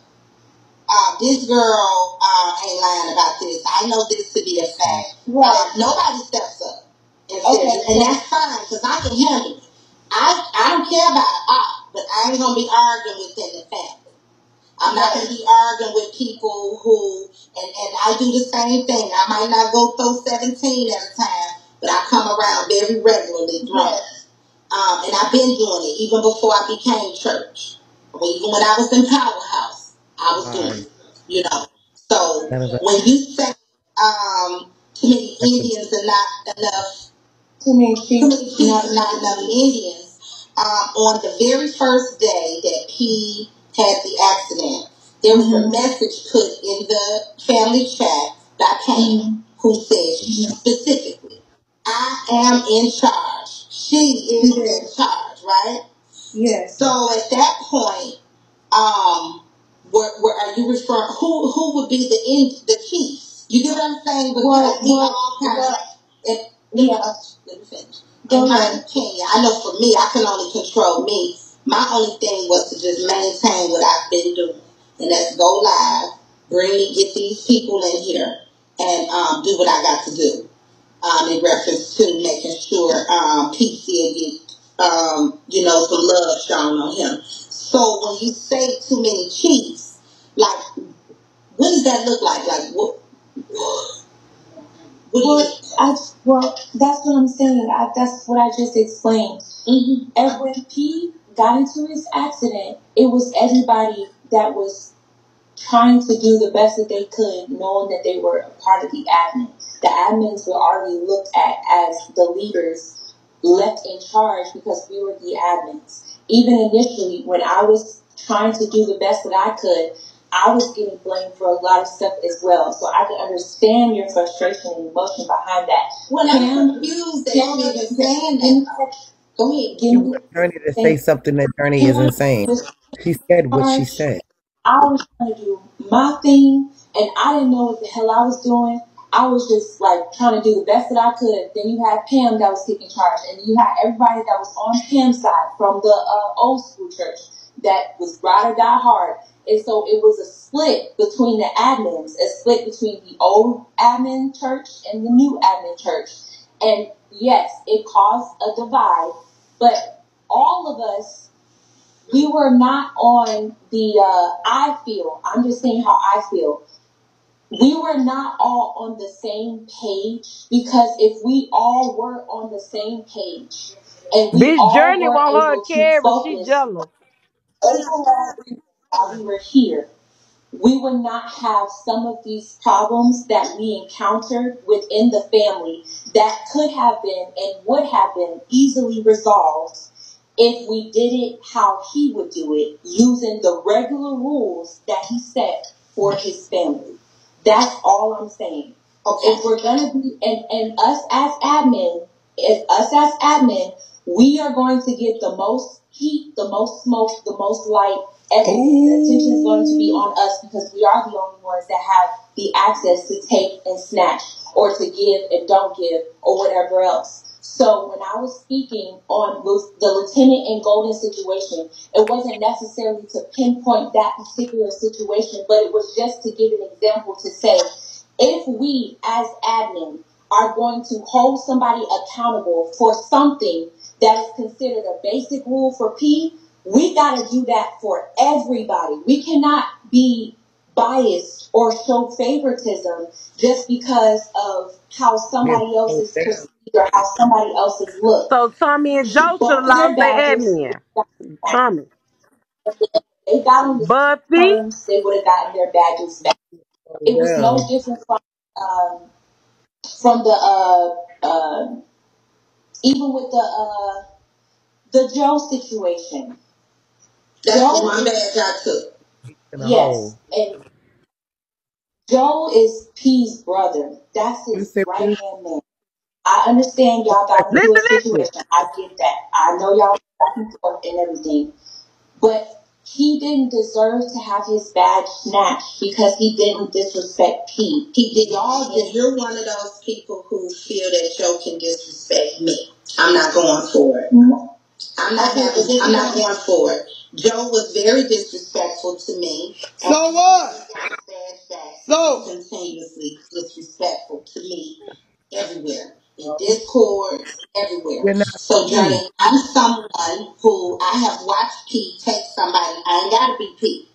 this girl ain't lying about this. I know this to be a fact. Right. Nobody steps up and says, and that's fine, because I can handle it. I don't care about art, but I ain't gonna be arguing within the family. I'm not gonna be arguing with people who, and I do the same thing. I might not go throw 17 at a time, but I come around very regularly drunk. And I've been doing it even before I became church. Even when I was in Powerhouse, I was doing it. You know. So when you say too many Indians are not enough, too many chiefs, not enough Indians. On the very first day that P had the accident, there was a message put in the family chat by Pam, who said specifically, I am in charge. She is in charge, right? Yes. So at that point, where are you referring? Who would be the chiefs? You get what I'm saying? Because we all kind of. Let me finish. In my opinion, I know for me, I can only control me. My only thing was to just maintain what I've been doing, and that's go live, get these people in here, and do what I got to do. In reference to making sure PC will get some love shown on him. So when you say too many chiefs, like what does that look like? Like what? Well, that's what I'm saying. That's what I just explained. Mm-hmm. And when P got into his accident, it was everybody that was trying to do the best that they could, knowing that they were a part of the admin. The admins were already looked at as the leaders left in charge because we were the admins. Even initially, when I was trying to do the best that I could, I was getting blamed for a lot of stuff as well. So I can understand your frustration and emotion behind that. Well, I'm confused that you're even saying that. Go ahead. You want Journey to say something that Journey is insane. She said what she said. I was trying to do my thing, and I didn't know what the hell I was doing. I was just like trying to do the best that I could. Then you had Pam that was taking charge, and you had everybody that was on Pam's side from the old school church that was ride or die hard. And so it was a split between the admins, a split between the old admin church and the new admin church. And yes, it caused a divide, but all of us, we were not on the, I'm just saying how I feel. We were not all on the same page, because if we all were on the same page and we Bitch all Journey were want her able to carry, she focus jealous. overall while we were here, we would not have some of these problems that we encountered within the family that could have been and would have been easily resolved if we did it how he would do it, using the regular rules that he set for his family. That's all I'm saying. Okay. If we're gonna be, and us as admin, we are going to get the most heat, the most smoke, the most light. Everything. The attention is going to be on us because we are the only ones that have the access to take and snatch, or to give and don't give, or whatever else. So when I was speaking on the Lieutenant and Golden situation, it wasn't necessarily to pinpoint that particular situation, but it was just to give an example to say, if we as admin are going to hold somebody accountable for something that is considered a basic rule for P, we got to do that for everybody. We cannot be biased or show favoritism just because of how somebody else is perceived or how somebody else is looked. So Tommy and Joe should have Both of their lost their badges, admin. Tommy. they got on the Buffy. terms, they would have gotten their badges back. It was no different from even with the Joe situation. That's the one badge I took. Yes, and Joe is P's brother. That's his right hand man. I understand y'all got into Listen, a listen. situation. I get that. I know y'all back and forth and everything. But he didn't deserve to have his badge snatched because he didn't disrespect P. He did all this. You're one of those people who feel that Joe can disrespect me. I'm not going for it. I'm not going for it. Joe was very disrespectful to me. So what? So Continuously disrespectful to me everywhere. In Discord, everywhere. You're not So me. Johnny, I'm someone who I have watched P take somebody. I ain't gotta be P.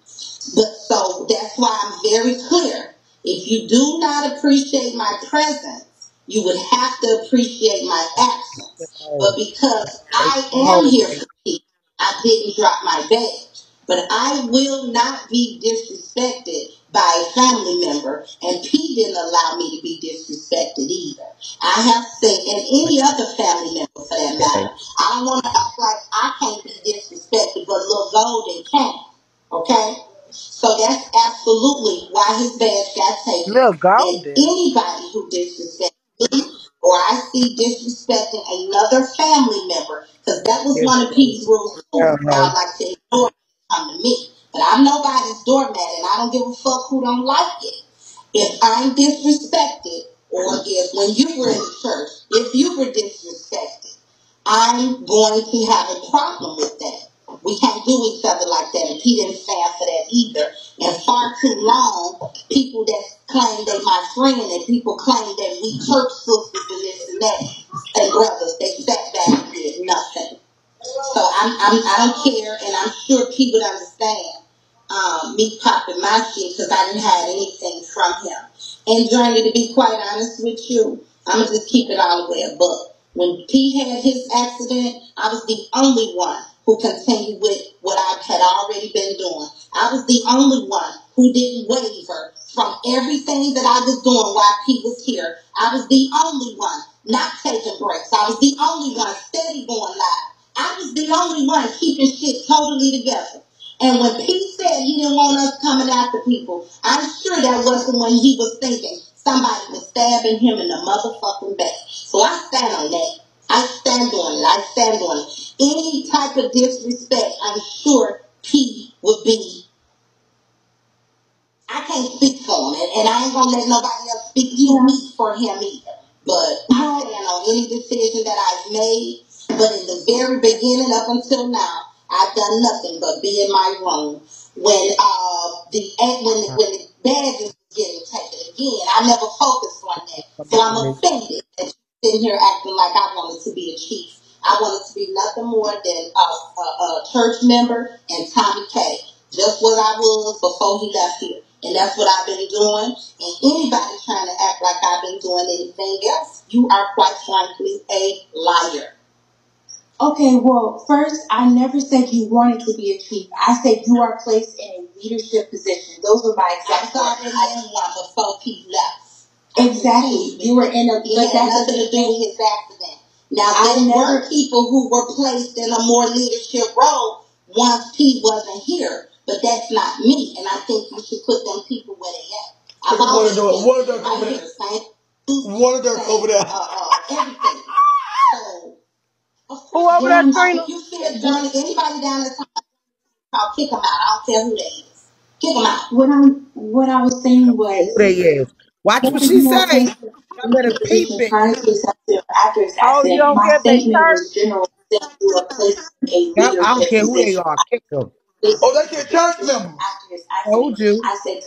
But so that's why I'm very clear. If you do not appreciate my presence, you would have to appreciate my absence. But Oh, because I am oh, here for peace, I didn't drop my badge. But I will not be disrespected by a family member, and P didn't allow me to be disrespected either. I have said, and any other family member for that okay. matter, I don't want to act like I can't be disrespected, but Lil Golden can. Okay? So that's absolutely why his badge got taken. Look, And golden. anybody who disrespects me or I see disrespecting another family member, because that was Yes, one of P's rules too. no. Y'all like to ignore it and come to me. But I'm nobody's doormat and I don't give a fuck who don't like it. If I'm disrespected, or if when you were in the church, if you were disrespected, I'm going to have a problem with that. We can't do each other like that, and P didn't stand for that either. And far too long, people that claim they my friend and people claim that we church sisters and this and that and brothers, they sat back and did nothing. So I don't care, and I'm sure P would understand me popping my shit because I didn't have anything from him. And Journey, to be quite honest with you, I'm gonna just keep it all the way a buck. When P had his accident, I was the only one who continued with what I had already been doing. I was the only one who didn't waver from everything that I was doing while P was here. I was the only one not taking breaks. I was the only one steady going live. I was the only one keeping shit totally together. And when Pete said he didn't want us coming after people, I'm sure that wasn't when he was thinking somebody was stabbing him in the motherfucking back. So I stand on that. I stand on it. I stand on it. Any type of disrespect, I'm sure Pete would be. I can't speak for him, and I ain't gonna let nobody else speak to me for him either. But I stand on any decision that I've made. But in the very beginning, up until now, I've done nothing but be in my room. When the badges was getting taken again, I never focused on that. So I'm offended that you're sitting here acting like I wanted to be a chief. I wanted to be nothing more than a church member and TomiKay, just what I was before he left here. And that's what I've been doing. And anybody trying to act like I've been doing anything else, you are quite frankly a liar. Okay, well, first, I never said you wanted to be a chief. I said you are placed in a leadership position. Those were my exact words. I already in one before Pete left. Exactly. You were in a... It had nothing to do with his accident. Now, there were people who were placed in a more leadership role once Pete wasn't here. But that's not me, and I think you should put them people where they at. I've always been right here, over there. Everything. So... Of Who course, over there, Johnny, Trina? if you feel Johnny, anybody down there talking, kick them out. I don't care who they is. Kick them out. What I was saying Who was, they is? Watch what whether she you are say. placed in I a better leadership peep position it. prior to his accident or after his Oh, you accident, don't my care if they statement church? was general that you are placed in a Yep, I don't leadership care who they position. are. Kick them. oh, they get church members. After his Told accident, you. I said,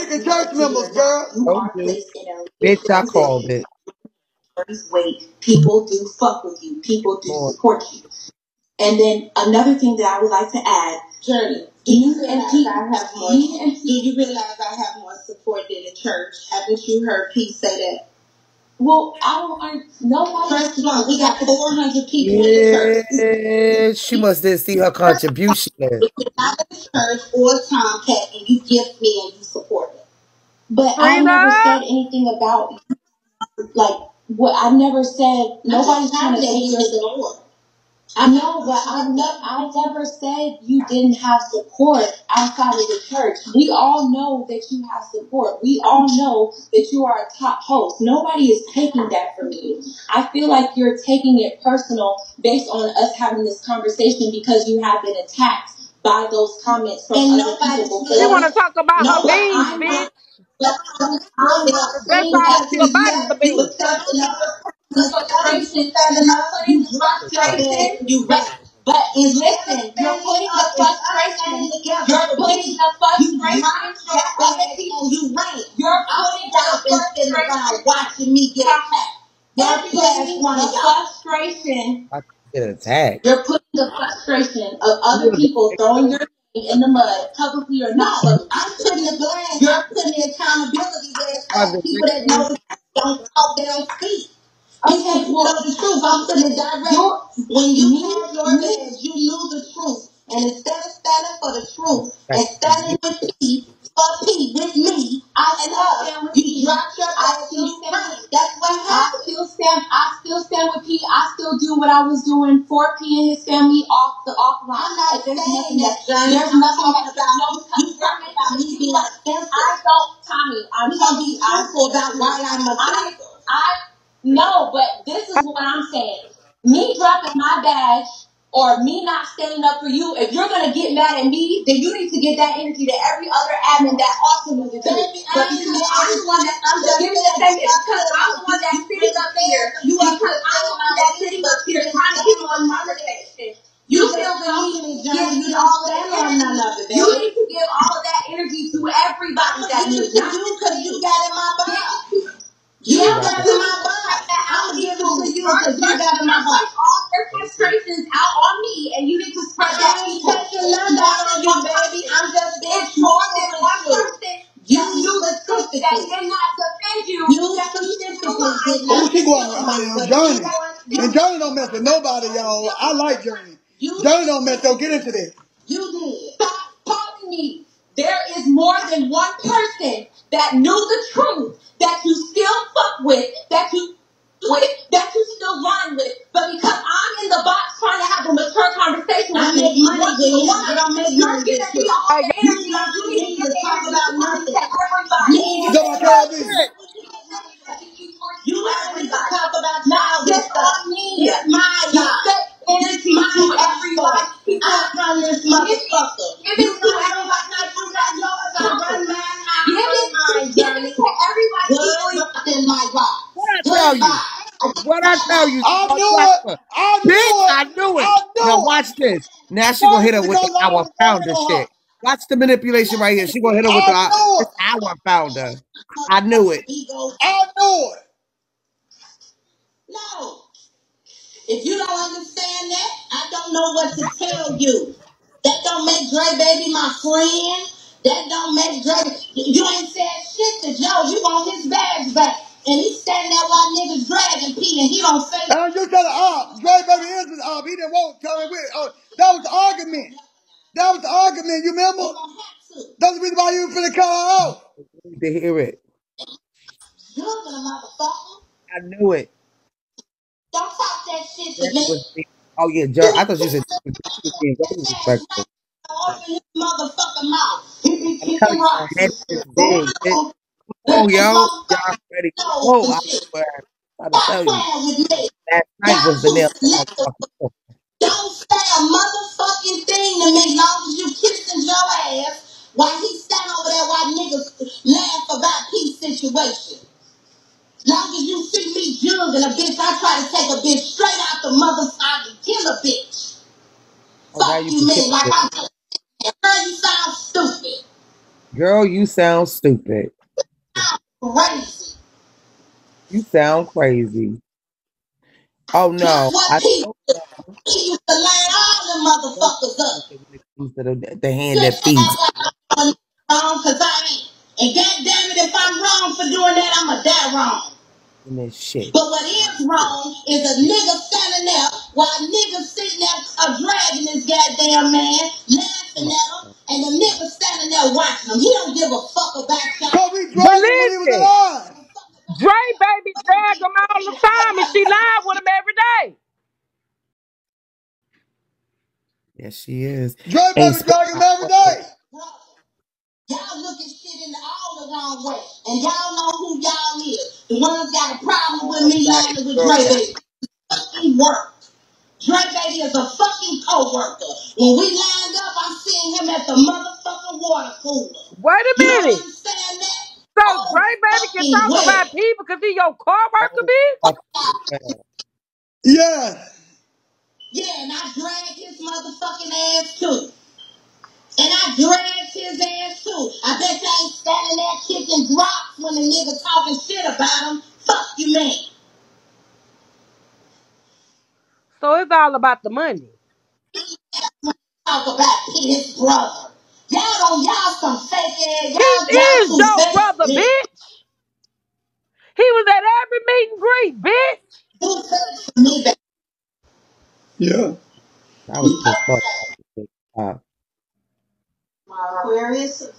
They get church members, girl. you Told are you. placed in a Bitch, leadership I called position. it. Weight. People do fuck with you. People do Lord. support you. And then another thing that I would like to add, Journey, do you realize I have more support than the church? Haven't you heard Pete say that? Well, nobody. First one, we got 400 people in the church. Yeah, she must didn't see her contribution. If you're not in the church or TomKay and you gift me and you support me. But I Trina? never said anything about, like, what I never said, nobody's trying to take your door. I know, but I never said you didn't have support outside of the church. We all know that you have support. We all know that you are a top host. Nobody is taking that from you. I feel like you're taking it personal based on us having this conversation because you have been attacked by those comments from other people She before. want to talk about her No, but beans, I'm bitch. not. But I'm not 'Cause that's saying all that she to about is you the beans. because the frustration, putting the frustration, you right. But is listen, you're putting the frustration, you're putting the frustration, you right. You're putting the frustration, watching me get attacked. You're putting the frustration. I get attacked. You're putting the frustration of other people throwing your name in the mud, publicly or not. No, I'm putting the blame. You're putting the accountability where it's at. People that know the truth don't talk, they don't speak. Okay, well, know the truth. I'm putting it direct. When you have your edge, you knew the truth. And instead of standing for the truth and standing with P, for P, with me, and us, you dropped your ass and you ran. That's what happened. I still stand with P. I still do what I was doing for P and his family offline. I'm not saying that, Johnny. There's nothing about you talking about me being offensive. I don't, Tommy. I'm gonna be honest about why I'm offensive. No, but this is what I'm saying. Me dropping my badge or me not standing up for you, if you're going to get mad at me, then you need to get that energy to every other admin that also needs it too. But because I'm the one that, I'm just giving the same because I'm the one that's sitting up here. Because I'm the one that's sitting up here trying to get you on conversation. You feel the need to give all that energy. You need to give all of that energy to everybody that needs it. Because you got in my box. Yeah, but to my butt. I'm gonna give it to you because you got in my butt. All their frustrations out on me, and you need to spread that. I ain't taking none out on you, baby. I'm just it's more than one person. You knew the truth that did not defend you. You specifically did not. Oh, she going, Johnny. And Johnny don't mess with nobody, y'all. I like Johnny. Johnny don't mess. Don't get into this. You did. Stop calling me. There is more than one person that knew the truth that you still fuck with, that you still run with. But because I'm in the box trying to have a mature conversation with you, I don't make money with you. Hey, You need to talk about nothing. You go by TrinaB. You need to talk about not just on me. It's my life. It's my everybody. I run this motherfucker. Give it to everybody. Give it to everybody. In my life. What I tell you? What I tell you? She I gonna knew drop it. her. I Bitch, knew it. I knew it. I Now knew it. watch this. Now she gonna hit her Why? with the Because I our was founder waiting on her. shit. Watch the manipulation right here. She gonna hit her with I the knew it. it's our founder. I knew it. I knew it. No. If you don't understand that, I don't know what to tell you. That don't make Dre Baby my friend. That don't make Dre. You ain't said shit to Joe. You want his bags back. And he's standing there while niggas dragging P and he don't say And you tell the op, Dre Baby is his op. He didn't want to tell him with. That was the argument. That was the argument. You remember? That's the reason why you were finna call her out. I need to hear it. you're gonna motherfucker. I knew it. Don't talk that shit to Jerry me. was being, oh yeah, Jerry. I thought you said she was being very respectful. Open his motherfucking mouth. He be I'm telling kicking you, my rocks head and is shit. Going big. Bitch. on Come with on, his yo. Y'all motherfucking ready to nose go. and I shit. swear. I'm trying to Stop tell you. playing with me. Last night Y'all was the too nail in my slick. fucking coffin. Don't say a motherfucking thing to me long as you kissing your ass while he stand over there while niggas laugh about peace situation. Long as you see me jugging a bitch, I try to take a bitch straight out the motherfucker and kill a bitch. Oh, now Fuck you you protect mean like it. I'm girl, you sound stupid. Girl, you sound stupid. Crazy. You sound crazy. Oh That's no. what I people don't he used to line all the know motherfuckers up. when it comes to the hand Sit that feeds down wrong because I ain't. And goddamn it, if I'm wrong for doing that, I'ma die wrong. in this shit. But what is wrong is a nigga standing there while niggas sitting there dragging this goddamn man, laughing at him, and the nigga standing there watching him. He don't give a fuck about y'all. Cause we but dragged him when he was listen, alive. Dre baby drag them all the time, and she live with him every day. she is. Dre Hey, baby drag him every day. Y'all look at shit in all the wrong way. And y'all know who y'all is. The ones got a problem with me landing with Dre Baby. Fucking work. Dre Baby is a fucking co-worker. When we lined up, I'm seeing him at the motherfucking water cooler. Wait a You don't minute. understand that? So Oh, Dre Baby can fucking talk well. about people because he your co-worker, oh, bitch? Yeah. Yeah, and I dragged his motherfucking ass too. And I dragged his ass too. I bet you ain't standing there kicking drops when the nigga talking shit about him. Fuck you, man. So it's all about the money. Talk about his brother. Y'all some fake ass. Keith Y'all is too your fake. brother, Yeah. bitch. He was at every meet and greet, bitch. Too fake for me, baby. Yeah. I was pissed off. My Aquarius.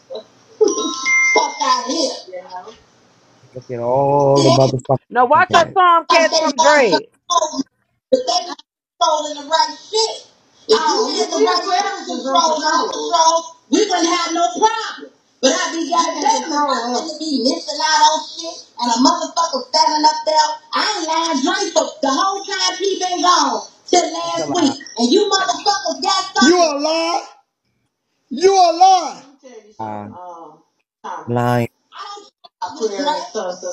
Fuck out of here. Yeah. Look at all the motherfuckers. Now watch your storm Like catch they some not dread. controlling, but they not controlling the right shit. If you had the right shit control, we wouldn't have no problem. But I be goddamn to be missing out on shit and a motherfucker standing up there. I ain't lying drink for the whole time he been gone till That's a last lie. week. And you motherfuckers got You something. a lie. You a lie. Let me tell you something. Tommy. Lying. I don't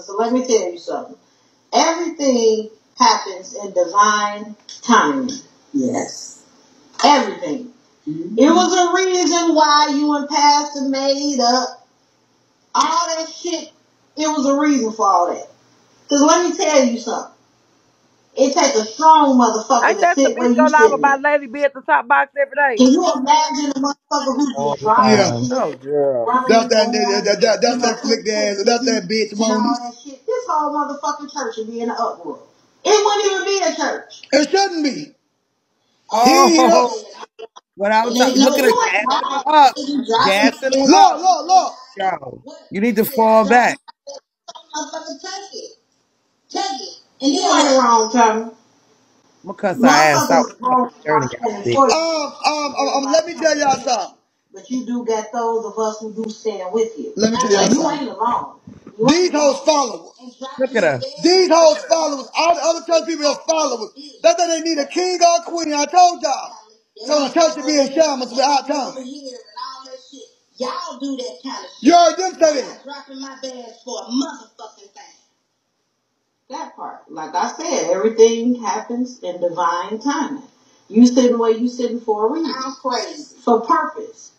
so let me tell you something. Everything happens in divine timing. Yes. Everything. Mm-hmm. It was a reason why you and Pastor made up all that shit. It was a reason for all that. Because let me tell you something. It takes a strong motherfucker Ain't to that the sit where bitch you on off sitting at. about Lady B at the top box every day? Can you imagine a motherfucker who All just the driving Yeah. time. in, Oh, girl. running That's his that. horn, That's that flick ass. That's that bitch and all Moni. that shit? This whole motherfucking church would be in an uproar. It wouldn't even be a church. It shouldn't be. He ain't here. Oh, what I was And talking. no, Look at her you ain't gassing them driving. up. You driving Gassing them in up. Look, look, look. Yo, what? you need to Yeah, I fall drive back. my motherfucker take it. Take it. And then you ain't wrong, Tommy. I'm gonna cuss our ass out. Motherfuckers grown Journey stop got standing big. for you. Let me tell y'all something. But you do got those of us who do stand with you. Let me tell So y'all you something. ain't alone. These hoes followers. Look at her. These hoes followers. All the other church people are followers. That's why they need a king or a queen. I told y'all. So the church should be in shambles with our tongue. Y'all do that kind of shit. You heard them say I'm that. not dropping my bags for a motherfucking thing. That part. Like I said, everything happens in divine timing. You sitting where you sitting for a reason. I'm crazy. For purpose.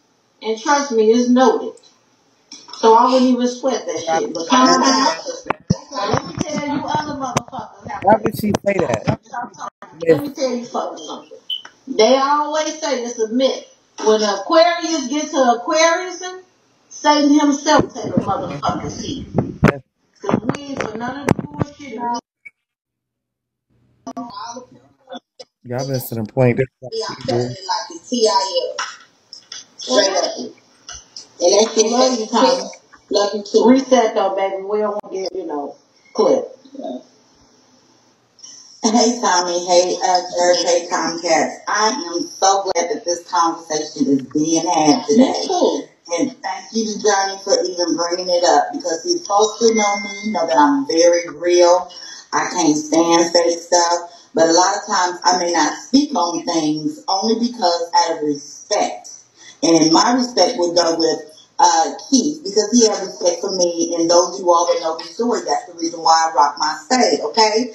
And trust me, it's noted. So I wouldn't even sweat that shit. But calm down. So let me tell you other motherfuckers have Why to. would she say that? Let Miss, me tell you fucking something. They always say it's a myth. When Aquarius gets to Aquariusing, Satan himself take a motherfucking seat. Cause we ain't for none of the bullshit. y'all missing the point. That's what Yeah, I'm she telling do. it like the TIL. Straight up. And that shit love you, Tommy. Love you too. Reset though, baby. We don't want to get, clip. Hey Tommy, hey Jared, hey Tomcats. I am so glad that this conversation is being had today. Me too. And thank you to Journey for even bringing it up because he's supposed to know me, know that I'm very real. I can't stand fake stuff. But a lot of times I may not speak on things only because out of respect. And in my respect would go with Keith because he has respect for me. And those of you all that know the story, that's the reason why I rock my spade, okay?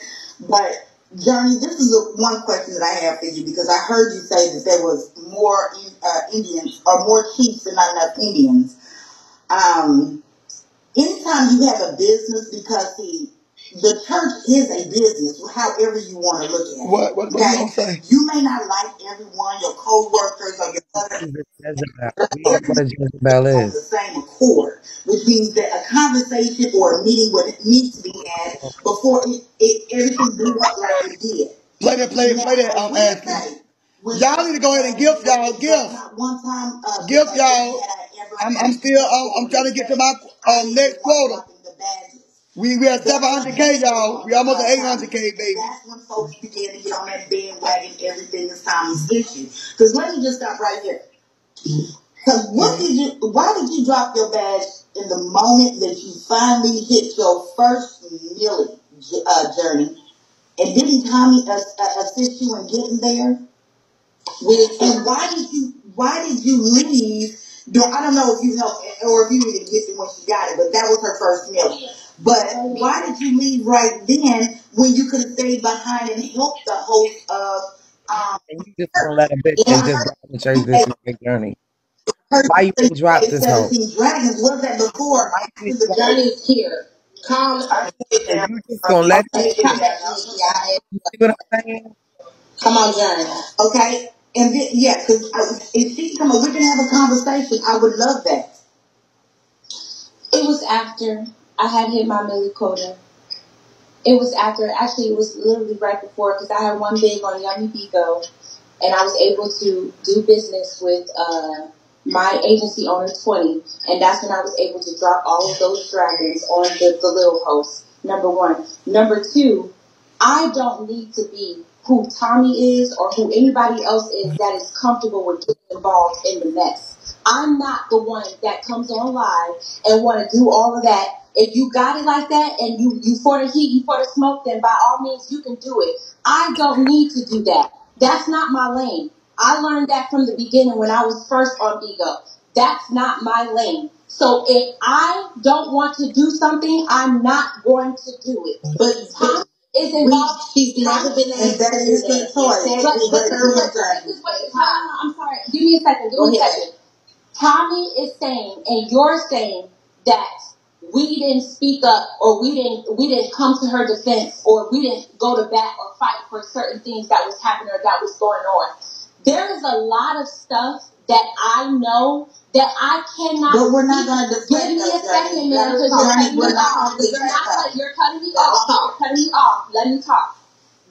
But Journey, this is the one question that I have for you because I heard you say that there was more Indians or more chiefs than not enough Indians. Anytime you have a business, because the church is a business, however you want to look at it. What you Okay, gonna say? you may not like everyone, your co-workers or your other This is a Jezebel. We know what everyone a Jezebel on the is. same accord, which means that a conversation or a meeting would need to be had before everything blew up like it did. Play that, asking. Y'all need to go ahead and gift y'all gifts. Gift y'all. I'm trying to get to my next quota. We at 700K, y'all. We almost at 800K, baby. That's when folks begin to get on that bandwagon. Everything is Tommy's issue. Because let me just stop right here. Because why did you drop your badge in the moment that you finally hit your first millie journey? And didn't Tommy assist you in getting there? And why did you leave? I don't know if you helped or if you didn't get it when she got it, but that was her first millie. But why did you leave right then when you could have stayed behind and helped the host of And you just gonna let a bitch and just drop and chase this my journey. Why you didn't drop this hoe? 17 Dragons? Was that before? The journey is here. Calm. And you just gonna let it. You see what I'm saying? Come on, Journey. Okay? And then, yeah, because if she come up, we can have a conversation. I would love that. It was after I had hit my milli quota. It was after, actually, it was literally right before, because I had one big on Yummy Bigo, and I was able to do business with my agency owner, 20, and that's when I was able to drop all of those dragons on the little host, number one. Number two, I don't need to be who Tommy is or who anybody else is that is comfortable with getting involved in the mess. I'm not the one that comes on live and want to do all of that. If you got it like that and you for the heat, you for the smoke, then by all means you can do it. I don't need to do that. That's not my lane. I learned that from the beginning when I was first on Bigo. That's not my lane. So if I don't want to do something, I'm not going to do it. But Tom is involved. She's never been asked to do that. I'm sorry. Give me a second. Tommy is saying, and you're saying that we didn't speak up, or we didn't come to her defense, or we didn't go to bat or fight for certain things that was happening or that was going on. There is a lot of stuff that I know that I cannot. But we're not going to defend. Give me a second, man, because you're cutting me off. You're cutting me off. Let me talk.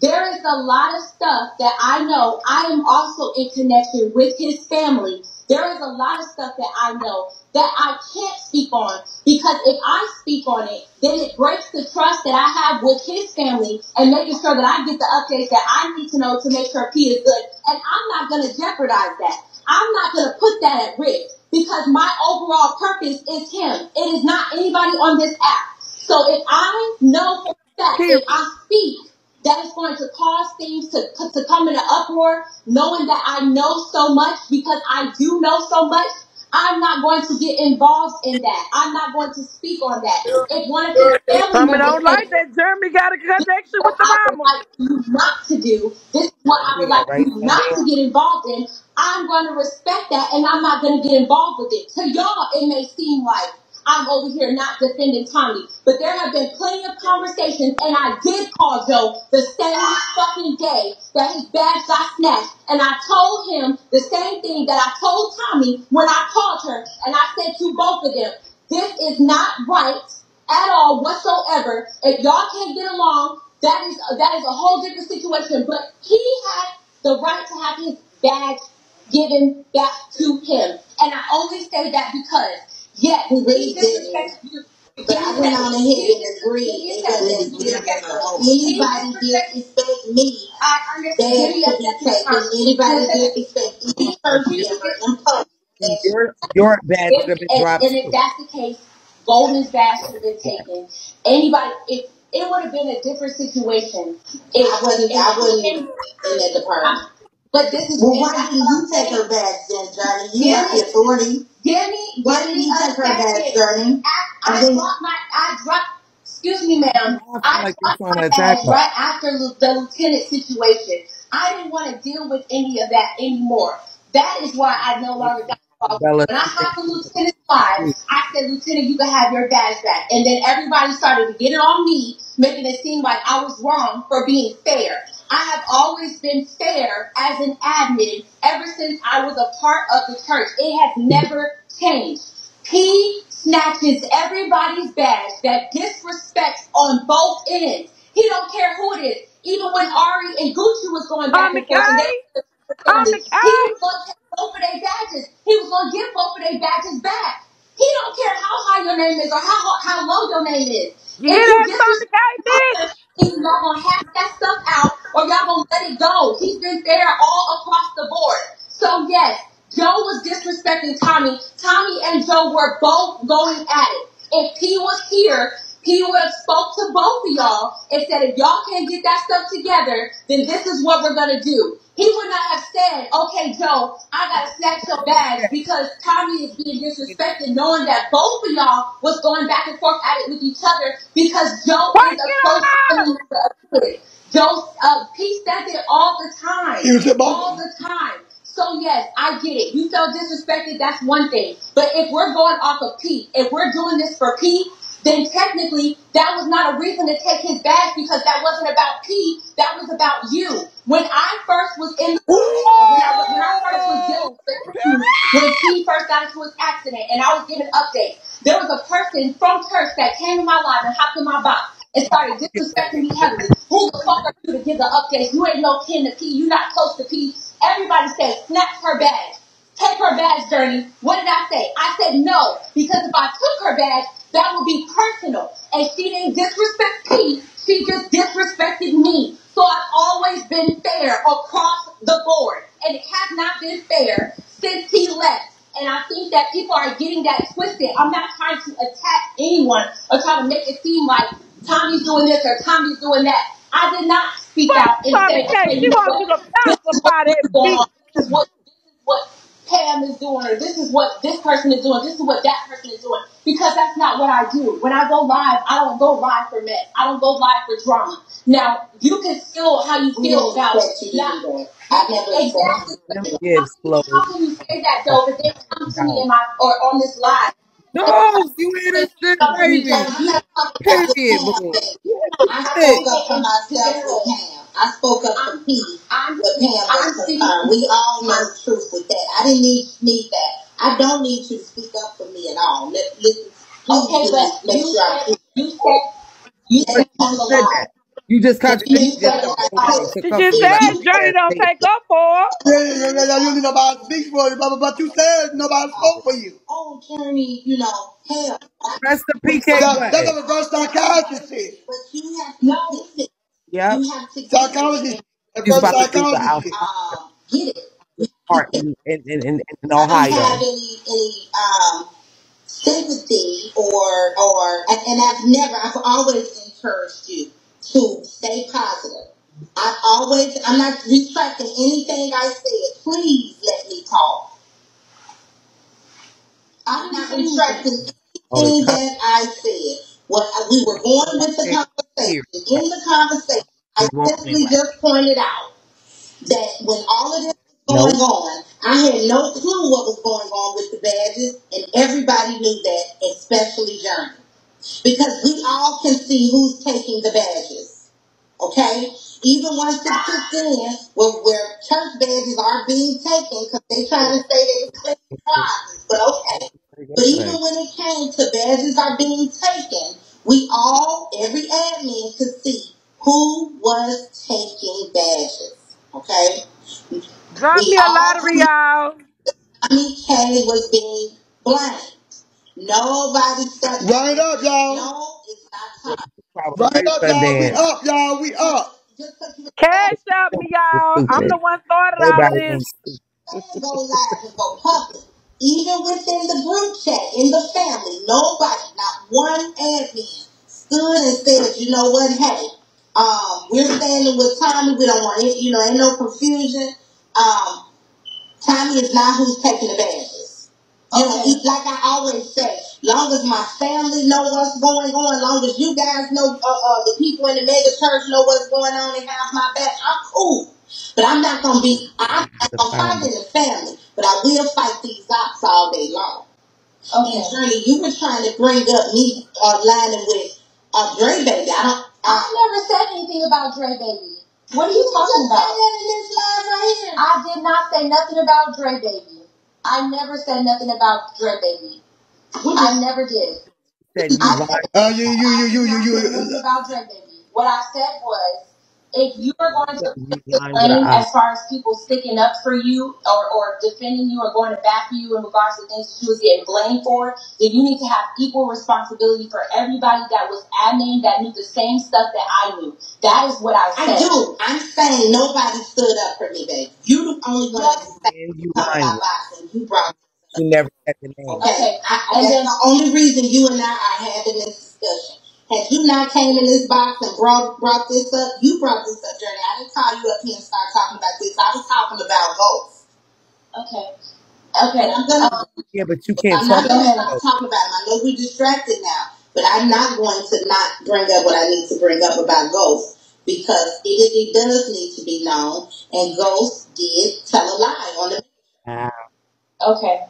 There is a lot of stuff that I know. I am also in connection with his family. There is a lot of stuff that I know that I can't speak on, because if I speak on it, then it breaks the trust that I have with his family and making sure that I get the updates that I need to know to make sure P is good. And I'm not going to jeopardize that. I'm not going to put that at risk, because my overall purpose is him. It is not anybody on this app. So if I know for a fact, if I speak, that is going to cause things to come in an uproar, knowing that I know so much, because I do know so much, I'm not going to get involved in that. I'm not going to speak on that. If one of his family Tommy members don't like that. Jeremy got a connection with the I would mama. like you not to do, this is what I would Yeah, like right you down not to get involved in, I'm going to respect that, and I'm not going to get involved with it. To y'all, it may seem like I'm over here not defending Tommy, but there have been plenty of conversations, and I did call Joe the same fucking day that his badge got snatched, and I told him the same thing that I told Tommy when I called her, and I said to both of them, this is not right at all whatsoever. If y'all can't get along, that is a whole different situation. But he had the right to have his badge given back to him, and I only say that because yes, he disrespected you. But I went on ahead and agreed. Anybody disrespect me, I understand. Anybody disrespect me in public. your badge should have been dropped And if too. that's the case, Golden's badge should have been taken. Anybody, if it would have been a different situation. If I wasn't in that department. But this is why didn't you take her badge then, Johnny? You have the authority. Why didn't you take her badge, Johnny? I dropped. Excuse me, ma'am. I feel I like you're dropped trying my to attack badge her. right after the lieutenant situation. I didn't want to deal with any of that anymore. That is why I no longer got involved. Bella, When I hopped the lieutenant's live, I said, Lieutenant, you can have your badge back. And then everybody started to get it on me, making it seem like I was wrong for being fair. I have always been fair as an admin ever since I was a part of the church. It has never changed. He snatches everybody's badge that disrespects on both ends. He don't care who it is. Even when Ari and Gucci was going back and forth, and TomiKay? they he TomiKay? was going to take both of their badges. He was going to give both of their badges back. He don't care how high your name is or how low your name is. You hear If you that, disrespect TomiKay, her, bitch? either y'all gonna hash that stuff out or y'all gonna let it go. He's been fair all across the board. So yes, Joe was disrespecting Tommy. Tommy and Joe were both going at it. If P was here, he would have spoke to both of y'all and said, if y'all can't get that stuff together, then this is what we're gonna do. He would not have said, okay, Joe, I gotta snatch your badge because Tommy is being disrespected, knowing that both of y'all was going back and forth at it with each other because Joe Wait, is a get close her out! family member of his. Joe, Pete says it all the time. He was about All the time. So yes, I get it. You felt disrespected, that's one thing. But if we're going off of Pete, if we're doing this for Pete, then technically that was not a reason to take his badge because that wasn't about Pete, that was about you. When I first was in the when I first was dealing Oh! with Pete, when Pete first got into his accident and I was giving updates, there was a person from church that came in my life and hopped in my box and started disrespecting me heavily. Who the fuck are you to give the updates? You ain't no kin to P. You not close to P. Everybody said, snatch her badge. Take her badge, Journey. What did I say? I said no. Because if I took her badge, that would be personal. And she didn't disrespect P. She just disrespected me. So I've always been fair across the board. And it has not been fair since he left. And I think that people are getting that twisted. I'm not trying to attack anyone or try to make it seem like Tommy's doing this or Tommy's doing that. I did not speak Fuck out and say, TomiKay. okay, She you know wants you what? to This is what's pacify that really going bitch. on. This is what Pam is doing, or this is what this person is doing, this is what that person is doing. Because that's not what I do. When I go live, I don't go live for mess. I don't go live for drama. Now, you can feel how you feel about it. I never exactly. Them gives flow. How can you say that though? But then come to me in my or on this live. No, you hear this shit, baby. Period, boy. I Shit. spoke up for myself with Pam. I spoke up for Pete, but Pam was concerned. We all know the truth with that. I didn't need that. I don't need you to speak up for me at all. Listen, okay, but make sure you But said you I'm just said that. alive. You just You contradicted said yourself that over I there. To She come for just me like said a Journey bad don't thing. take up for her. yeah, you need nobody to speak for you, but you said nobody spoke for you. own journey, hell. Press the PK That's button. what the first psychiatrist said. But you have to get it. Yep. You have to get Psychology, it. the He's first about to do the psychologist said. Get it. part in I don't have Ohio. any sympathy and I've always encouraged you to stay positive. I'm not retracting anything I said. Please let me talk. I'm not retracting Oh, the anything cop that I said. What we were going with the conversation. here. In the conversation, I We won't simply anyway. just pointed out that when all of this was Nope. going on, I had no clue what was going on with the badges, and everybody knew that, especially Journey. Because we all can see who's taking the badges. Okay? Even once it kicked in, where church badges are being taken, because they trying to say they clean closets, but okay. But even Yesterday. when it came to badges are being taken, we all, every admin could see who was taking badges. Okay? Drop We me a all lottery, see y'all. TomiKay was being blamed. Nobody said Run it up, y'all. no, it's not Tommy. Probably Run it right up, y'all. We Sundance. up, y'all. We up. Just because you Cash out me, y'all. I'm Stupid. the one started all of Everybody this. ain't stupid. go live and go public. Even within the group chat, in the family, nobody, not one admin, stood and said, you know what, hey, we're standing with Tommy. We don't want it, ain't no confusion. Tommy is not who's taking the badges. Like I always say, long as my family know what's going on, long as you guys know, the people in the mega church know what's going on and have my back, I'm cool. But I'm not gonna be. I'm not The gonna fight founder. in the family, but I will fight these ops all day long. Okay. And Journey, you were trying to bring up me lining with Dre Baby. I never said anything about Dre Baby. What are you talking about? In this live right here. I did not say nothing about Dre Baby. I never said nothing about Dre Baby. I never did. Said you lied. You. Nothing about Dre Baby. What I said was, if you are going to You the lying with an blame eye. as far as people sticking up for you or defending you or going to bat for you in regards to things that you was getting blamed for, then you need to have equal responsibility for everybody that was admin that knew the same stuff that I knew. That is what I said. I do. I'm saying nobody stood up for me, baby. You the only one that And you talk lying. about boxing. You brought. You never had the name. Okay, and that's the only reason you and I are having this discussion. Had you not came in this box and brought this up, you brought this up, Journey. I didn't call you up here and start talking about this. I was talking about goals. Okay. Okay. Yeah, but you can't I'm talk not going to about stop talking about it. I know we're distracted now, but I'm not going to not bring up what I need to bring up about Ghost because it does need to be known, and Ghost did tell a lie on the. Okay.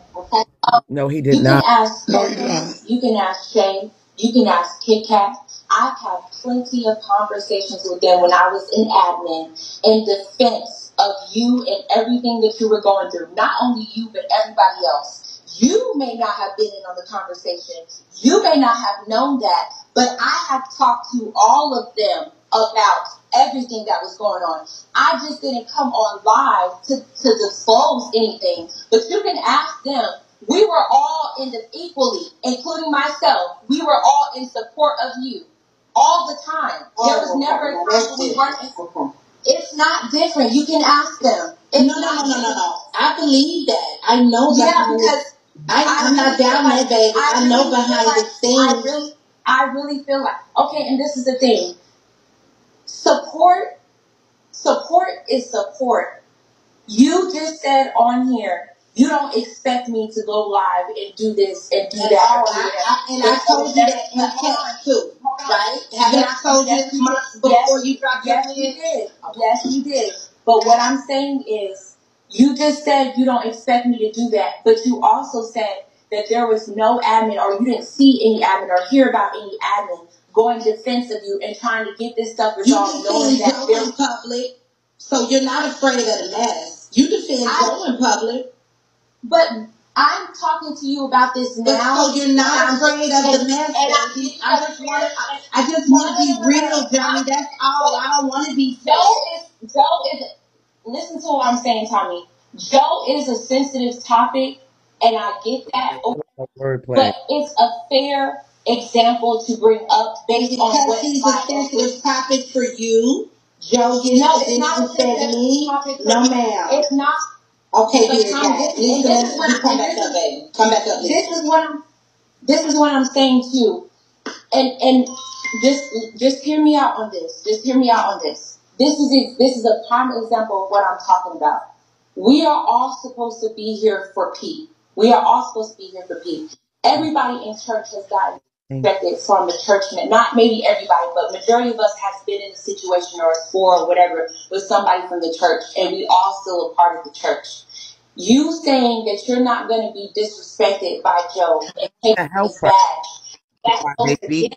No, he You did can not. ask No, you don't. you can ask Shay, you can ask Kit Kat. I've had plenty of conversations with them when I was in admin in defense of you and everything that you were going through. Not only you, but everybody else. You may not have been in on the conversation. You may not have known that, but I have talked to all of them about everything that was going on. I just didn't come on live to disclose anything, but you can ask them. We were all equally, including myself, we were all in support of you all the time. There was never a time when we weren't. It's not different. You can ask them. No. I believe that. I know that. Yeah, because I'm not down there, baby. I know behind the scenes. I really feel like, okay, and this is the thing. Support is support. You just said on here, you don't expect me to go live and do this and do that. I told you that in text too, right? Haven't I told you this month before you dropped your Yes, you did. Yes, you did. But what I'm saying is, you just said you don't expect me to do that, but you also said that there was no admin or you didn't see any admin or hear about any admin going defense of you and trying to get this stuff resolved. You defend Joe in public, so you're not afraid of the mess. You defend Joe in public. But I'm talking to you about this now. So you're not afraid of the mess, baby. I just want to be real, Johnny. That's all. I don't want to be Joe is, listen to what I'm saying, Tommy. Joe is a sensitive topic, and I get that. But it's a fair example to bring up based on what he's a sensitive topic for you. Joe gets it's not a sensitive topic for no, ma'am. It's not. Okay, dear God. Come back up, baby. Come back up. This is what I'm saying too. And just hear me out on this. Just hear me out on this. This is a prime example of what I'm talking about. We are all supposed to be here for Pete. We are all supposed to be here for Pete. Everybody in church has gotten affected from the church. Not maybe everybody, but majority of us has been in a situation or a spore or whatever with somebody from the church, and we all still a part of the church. You saying that you're not going to be disrespected by Joe and taking his badge. That's supposed to be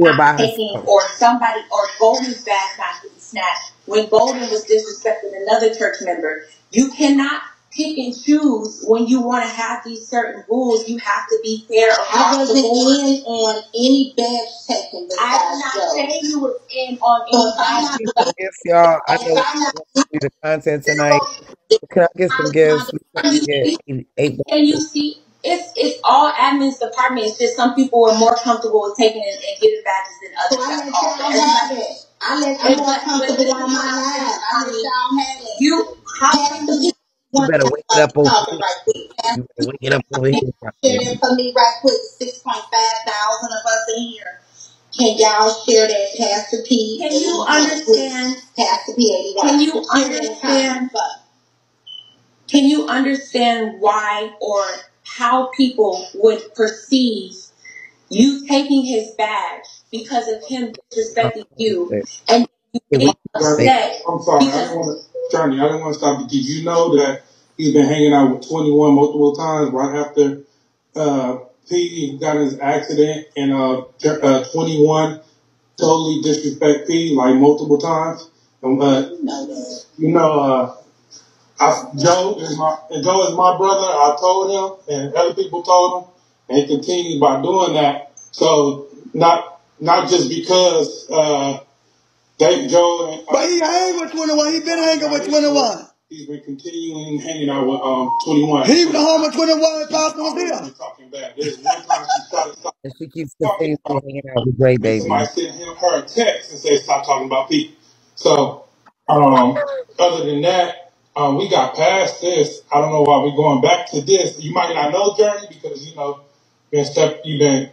not taking, or somebody, or Golden's badge not to be snatched. When Golden was disrespecting another church member, you cannot pick and choose when you want to have these certain rules. You have to be fair across the board. I wasn't in on any badge taken. I'm not saying you were in on any badge. Yes, y'all. I know we the content tonight. Can I get some guests? Can you see? It's all admin's department. It's just some people are more comfortable with taking it and getting badges than others. I'm more comfortable on my line. I let y'all have it. You better wake it up over here. You better wake it up over here. Share that for me right quick. 6.5 thousand of us in here. Can y'all share that, Pastor P? Can you understand? Pastor P 81. Can you understand? Can you understand why or how people would perceive you taking his badge because of him disrespecting you and you getting upset? I'm sorry, I didn't want to, Johnny, I didn't want to stop you. Did you know that he's been hanging out with 21 multiple times right after P got in his accident and 21 totally disrespect P like multiple times? Joe is my brother. I told him, and other people told him, and he continued by doing that. So not just because David Joel and But he hang with 21. He been hanging with 21. He's been continuing hanging out with 21. He was home with 21. Pastor was here. Talking back. There's one time she started And she keeps continuously hanging out with Dre Baby. somebody sent her a text and said stop talking about people. So other than that, we got past this. I don't know why we're going back to this. You might not know Journey because you've been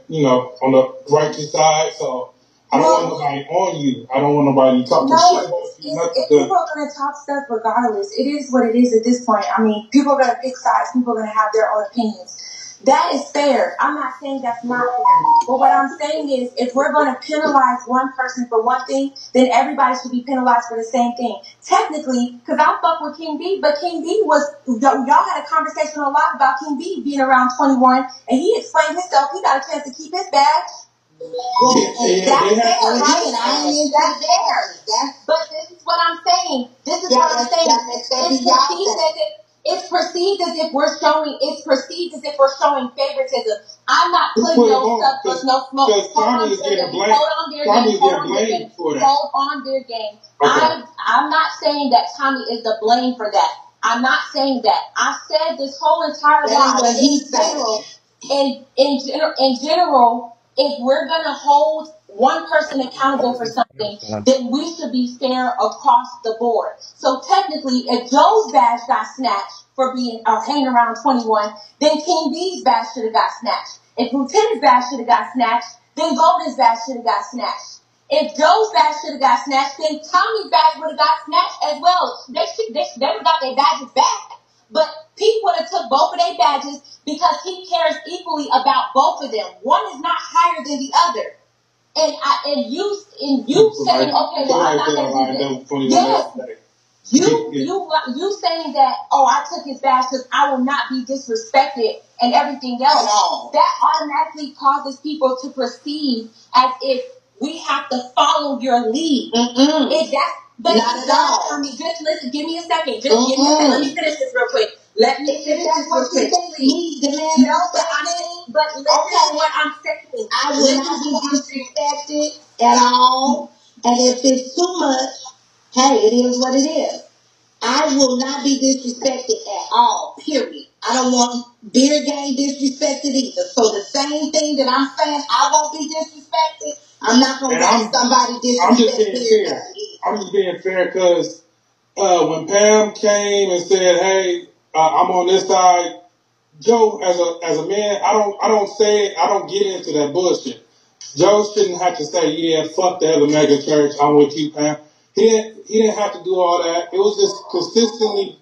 on the righteous side. So I don't want nobody on you. I don't want nobody talking shit about you. People are going to talk stuff regardless. It is what it is at this point. I mean, people are going to pick sides. People are going to have their own opinions. That is fair. I'm not saying that's not fair. But what I'm saying is, if we're going to penalize one person for one thing, then everybody should be penalized for the same thing. Technically, because I fuck with King B, but King B y'all had a conversation a lot about King B being around 21, and he explained himself. He got a chance to keep his badge. That's fair, right? That's fair. But this is what I'm saying. This is what I'm saying. It's perceived as if we're showing. It's perceived as if we're showing favoritism. I'm not putting no stuff with no smoke. Hold on, dear game. I'm not saying that Tommy is the blame for that. I'm not saying that. I said this whole entire time in general, if we're gonna hold one person accountable for something, then we should be fair across the board. So technically, if Joe's badge got snatched for being hanging around 21, then King B's badge should have got snatched. If Lieutenant's badge should have got snatched, then Golden's badge should have got snatched. If Joe's badge should have got snatched, then Tommy's badge would have got snatched as well. They would have got their badges back. But Pete would have took both of their badges because he cares equally about both of them. One is not higher than the other. And you saying, okay, well, I'm not going to do this. Yes. You saying that, I took his badge because I will not be disrespected and everything else. No. That automatically causes people to perceive as if we have to follow your lead. But not at all. Just listen, give me a second. Just give me a second. Let me finish this real quick. Let me finish this real quick. But listen what I'm saying. I will not be disrespected at all. And if it's too much, hey, it is what it is. I will not be disrespected at all, period. I don't want beer game disrespected either. So the same thing that I'm saying, I won't be disrespected. I'm not going to let somebody disrespect beer game. I'm just being fair because when Pam came and said, "Hey, I'm on this side," Joe, as a man, I don't get into that bullshit. Joe shouldn't have to say, "Yeah, fuck the other mega church. I'm with you, Pam." He didn't have to do all that. It was just consistently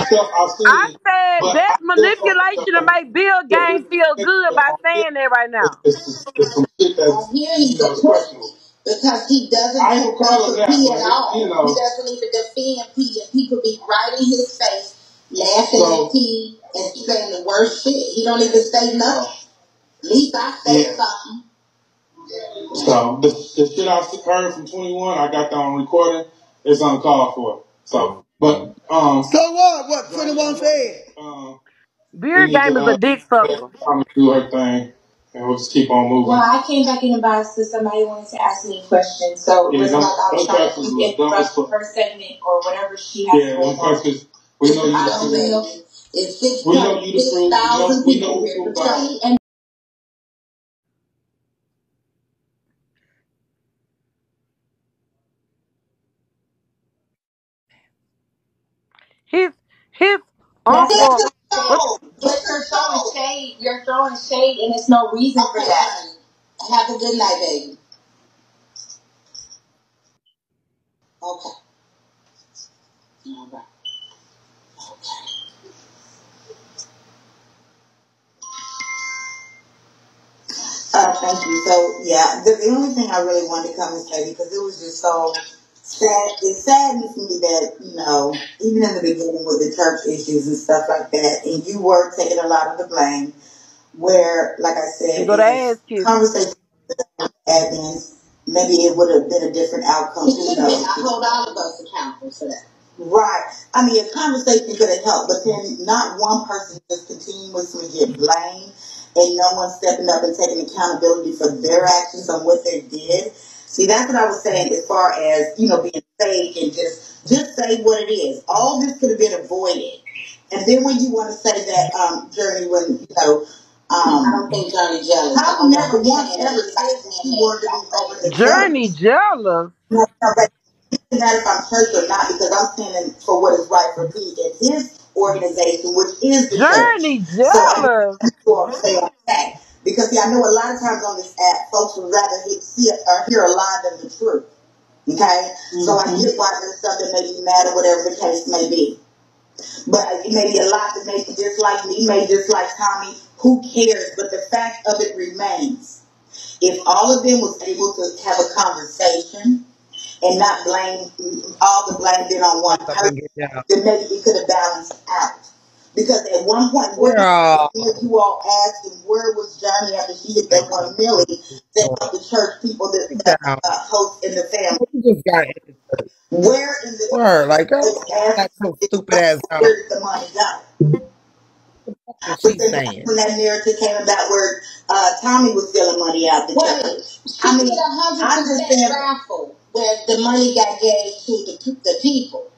stuff I've seen. I said that's manipulation to make Bill Gaines feel good by saying that right now. It's some shit that's questionable. Because he doesn't support P at all. He doesn't even defend P, and people be right in his face, laughing at P and saying the worst shit. He don't even say nothing. At least I say something. So the shit I heard from 21, I got that on recording. It's uncalled for. So, but so what? What 21 said? Beer game is a dick sucker. Do her thing. And we'll just keep on moving. Well, I came back in the box because somebody wanted to ask me a question. So it was like I was trying to interrupt her segment or whatever she has going on. We know you it's 6,000 people here. His uncle. But you're throwing shade, and there's no reason for that. Have a good night, baby. Okay. All right. Thank you. So, yeah, the only thing I really wanted to come and say, because it was just so sad, it saddens me that, even in the beginning with the church issues and stuff like that, and you were taking a lot of the blame, where, like I said, conversation with admins, maybe it would have been a different outcome. I hold all of us accountable for that. Right. I mean, a conversation could have helped, but then not one person just continuously get blamed and no one stepping up and taking accountability for their actions on what they did. See, that's what I was saying as far as, being fake and just say what it is. All this could have been avoided. And then when you want to say that, Journey, when, I don't think Journey jealous. I never once ever said that she wanted to be over the Journey church. jealous. No, but it doesn't matter if I'm church or not because I'm standing for what is right for Pete and his organization, which is the church. Journey So I jealous. just want to stay on that. Because, see, I know a lot of times on this app, folks would rather see or hear a lie than the truth. Okay? So I get why there's something that may be mad or whatever the case may be. But it may be a lot that may be just like me, may just like Tommy. Who cares? But the fact of it remains. If all of them was able to have a conversation and not blame all the blame being on one person, then maybe we could have balanced out. Because at one point, what you all asked, and where was Johnny after she hit that 1 million that helped the church people that host in the family? You just got it. Where in the Word, like, girl, was asked, got so stupid ass out. where did the money go? What But she's then saying. when that narrative came about where Tommy was stealing money out the church. I mean, 100% raffle where the money got gave to the people,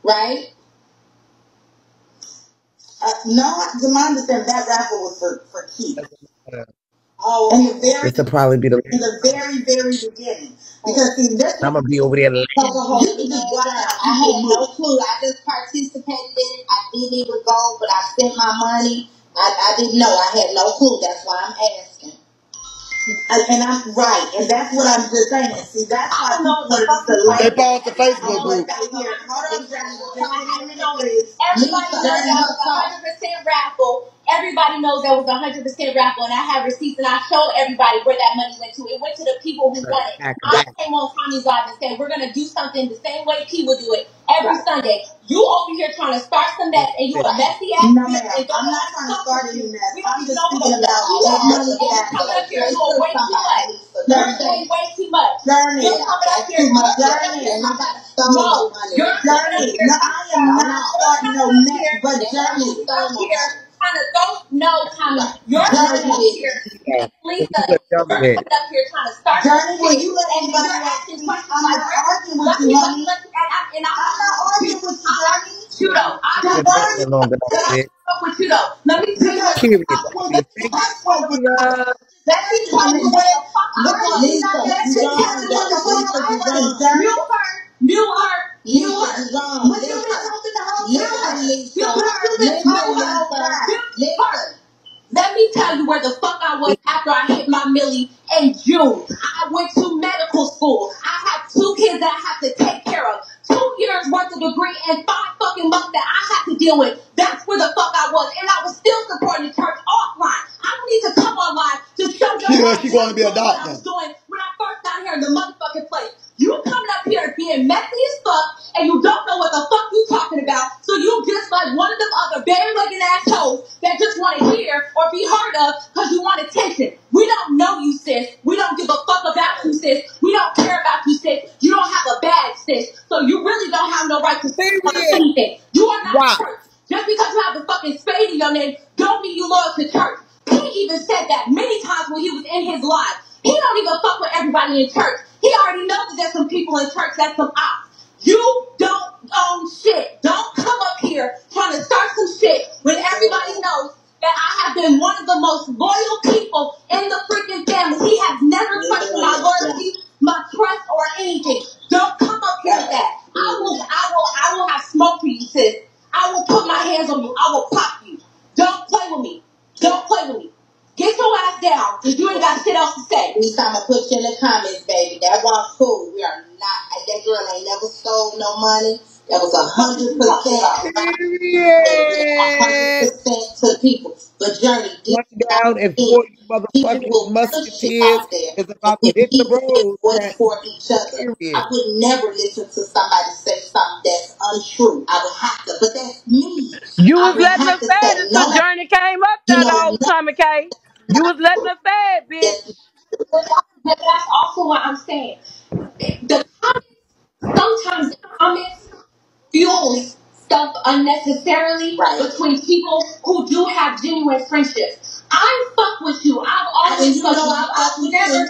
right? No, to my understanding, that raffle was for Keith. Oh, This will probably be the. in the very, very beginning. Because see, this I'm gonna be over there. you can just watch out. I had no clue. I just participated in it. I didn't even go, but I spent my money. I didn't know. I had no clue. That's why I'm asking. And I'm right, and that's what I'm just saying. See, that's why people are just They paused the Facebook group. Everybody knows that was 100% raffle. Everybody knows that was 100% raffle, and I have receipts, and I showed everybody where that money went to. It went to the people who won it. I came on Tommy's live and said we're gonna do something the same way P would do it every Sunday. You over here trying to start some mess, and you a messy ass No, bitch. ma'am. I'm not trying to start any mess. I'm just know speaking about what money that coming up here doing way too much. You're doing way too much. Journey. You're coming up here My journey. journey. And I got No, you're journey. No, I am not starting no mess, but journey. Trying to go, no, Tommy. You're coming up here. Lisa, you're coming up here trying to start Journey, will shit, you let and anybody you're else asking speak? questions I'm like, not arguing with you, honey. and I'm not arguing with you, Journey. Judo. I'm not Been long enough, bitch. with you though. Let me tell you what. Period. Let me tell you what. Mute her. Let me tell you where the fuck I was after I hit my millie in June. I went to medical school. I have 2 kids that I have to take care of. 2 years worth of degree and 5 fucking months that I have to deal with. That's where the fuck I was. And I was still supporting the church offline. I don't need to come online to show you She's going to be a what I doctor. was doing when I first got here in the motherfucking place. You coming up here being messy as fuck and you don't know what the fuck you talking about. So you just like one of them other bandwagon assholes that just want to hear or be heard of because you want attention. We don't know you, sis. We don't give a fuck about you, sis. We don't care about you, sis. You don't have a bag, sis. So you really don't have no right to say anything. You are not church. Just because you have the fucking spade in your name don't mean you loyal to church. He even said that many times when he was in his live. He don't even fuck with everybody in church. He already knows that there's some people in church that's some ops. You don't own shit. Don't come up here trying to start some shit when everybody knows that I have been one of the most loyal people in the freaking family. He has never questioned my loyalty, my trust, or anything. Don't come up here with that. I will have smoke for you, sis. I will put my hands on you. I will pop you. Don't play with me. Don't play with me. Get your ass down, because you ain't got shit else to say. We time to put you in the comments, baby. That was cool. We are not, that girl ain't never stole no money. That was 100%. 100% to the people. But Journey, One down and 40 motherfucking musketeers is about to hit the road. voice for each other. I would never listen to somebody say something that's untrue. I would have to, but that's me. You I was would letting have us to say it say until no. Journey came up there, though, TomiKay. You was letting us say it, bitch. But that's also what I'm saying. The comments, sometimes the comments fuels stuff unnecessarily between people who do have genuine friendships. I fuck with you. I've always fucked with you.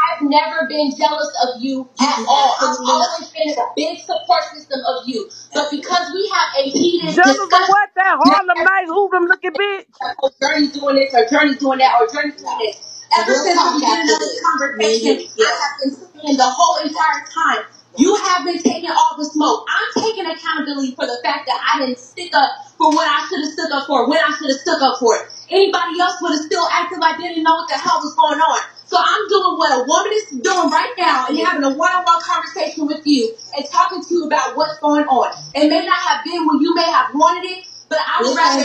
I've never been jealous of you at all. I've always been a big support system of you. But because we have a heated Jealous of discussion, what? That Harlem Night hoodlum looking bitch. oh, Journey's doing this, or Journey's doing that, or Journey's doing this. Ever since we began this conversation, I have been saying the whole entire time, you have been taking all the smoke. I'm taking accountability for the fact that I didn't stick up for what I should have stuck up for, when I should have stuck up for it. Anybody else would have still acted like they didn't know what the hell was going on. So I'm doing what a woman is doing right now and having a one-on-one conversation with you and talking to you about what's going on. It may not have been when you may have wanted it, but I would rather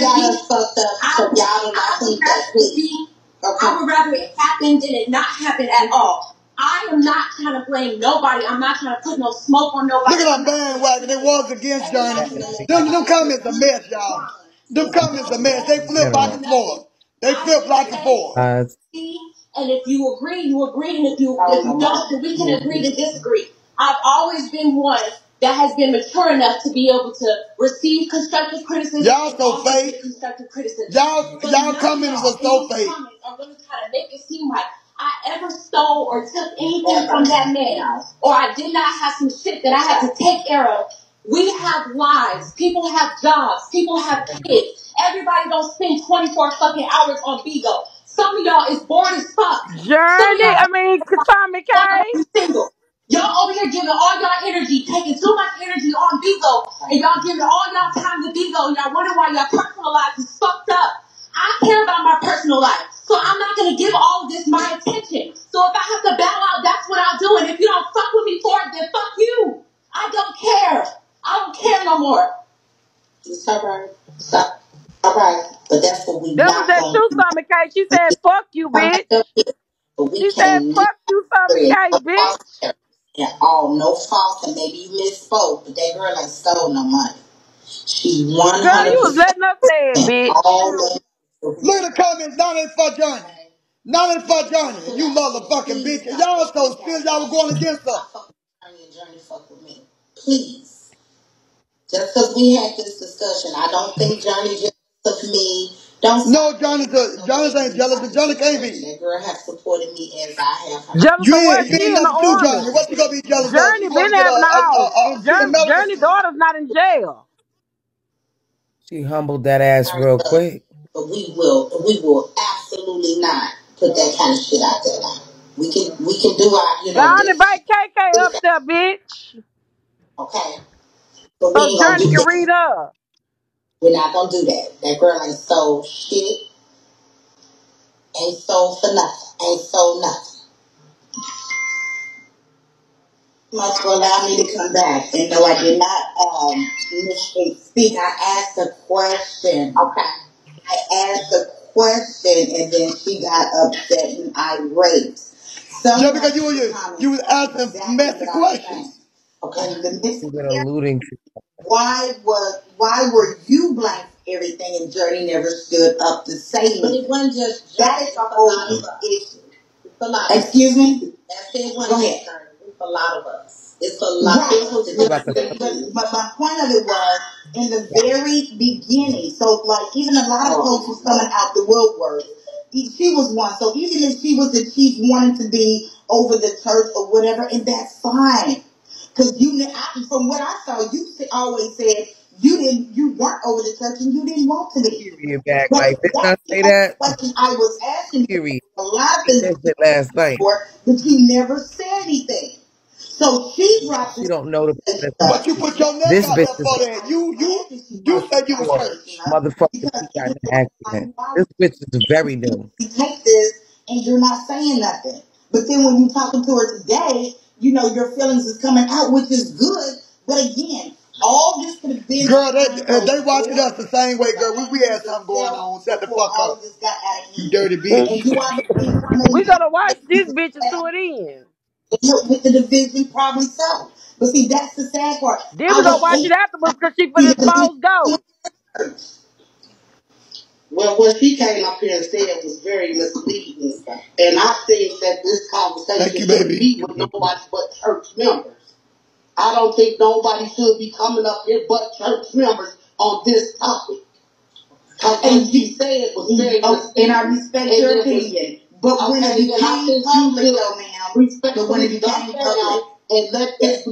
I would rather it happen than it not happen at all. I am not trying to blame nobody. I'm not trying to put no smoke on nobody. Look at that bandwagon. It was against Journey. Them comments a mess, y'all. Them comments a mess. They flip back and forth. They flip back and forth. And if you agree, you agree. And if you don't, then we can agree to disagree. I've always been one that has been mature enough to be able to receive constructive criticism. Y'all so fake. Constructive criticism. Y'all comments are so fake. I'm going to try to make it seem like I ever stole or took anything from that man, or I did not have some shit that I had to take care of. We have lives. People have jobs. People have kids. Everybody don't spend 24 fucking hours on Bigo. Some of y'all is bored as fuck. Journey, TomiKay. Single. Y'all over here giving all y'all energy, taking too much energy on Bigo, and y'all giving all y'all time to Bigo, and y'all wonder why your personal life is fucked up. I care about my personal life, so I'm not gonna give all of this my attention. So if I have to bow out, that's what I'll do. And if you don't fuck with me for it, then fuck you. I don't care. I don't care no more. It's alright. Stop. Alright. But that's what we That not was that gonna too, do. TomiKay. She said, fuck you, bitch. She said, fuck you, TomiKay, bitch. And all no fault, and maybe you misspoke, but that girl ain't stole no money. She 100%. Girl, you was letting us say it, bitch. Look at the comments. Not in for Journey. Not in for Journey. You motherfucking bitch. Y'all so still y'all were going against her. Journey fuck with me. Please. Just because we had this discussion, I don't think Johnny just of me. No, Johnny ain't jealous, but Johnny can't be. That girl has supported me as I have her. Jealous You of what? ain't She in the nothing too, army. Johnny. What you gonna be jealous of? Journey You want been to get having a house. And she a medical Journey daughter's not in jail. She humbled that ass real quick. But we will absolutely not put that kind of shit out there now. We can do our, Go on and invite KK up there, bitch. Okay. But we So ain't gonna Journey do can that. read up. We're not gonna do that. That girl ain't sold shit. Ain't sold for nothing. Ain't sold nothing. Must allow me to come back. And no, I did not misspeak. I asked a question. Okay. I asked a question and then she got upset and irate. Just because you was asking messy questions. Okay. You've been alluding to. Why were you blank everything and Journey never stood up to say anything? But it wasn't just that is a whole issue. It's a lot. Excuse me? Go ahead. It's a lot of us. It's a lot. But my point of it was in the very beginning. So like even a lot of folks was coming out the woodwork. She was one. So even if she was the chief wanting to be over the church or whatever, and that's fine. Because from what I saw, you always said you weren't over the church and you didn't want to be. Period back. Like, did not say that? Question I was asking Period. a lot of She said things it last night. but you never said anything. So she brought She this. don't know But you put your neck this out bitch there is for that. You said you was church. motherfucker. She got in an accident. This bitch is very new. You take this and you're not saying nothing. But then when you're talking to her today, your feelings is coming out, which is good. But again, all this could have been. Girl, they watching us the same way, girl. We had something going on. Shut the fuck up. You dirty bitch. We gonna watch this bitch until it ends. With the division, probably so. But see, that's the sad part. Then we I gonna would watch it hate afterwards because she to finna see expose ghosts. Well, what she came up here and said was very misleading. And I think that this conversation should be with nobody but church members. I don't think nobody should be coming up here but church members on this topic. And she said it was very misleading. And I respect your opinion. But when it became public, though, ma'am, but when it became public, and let this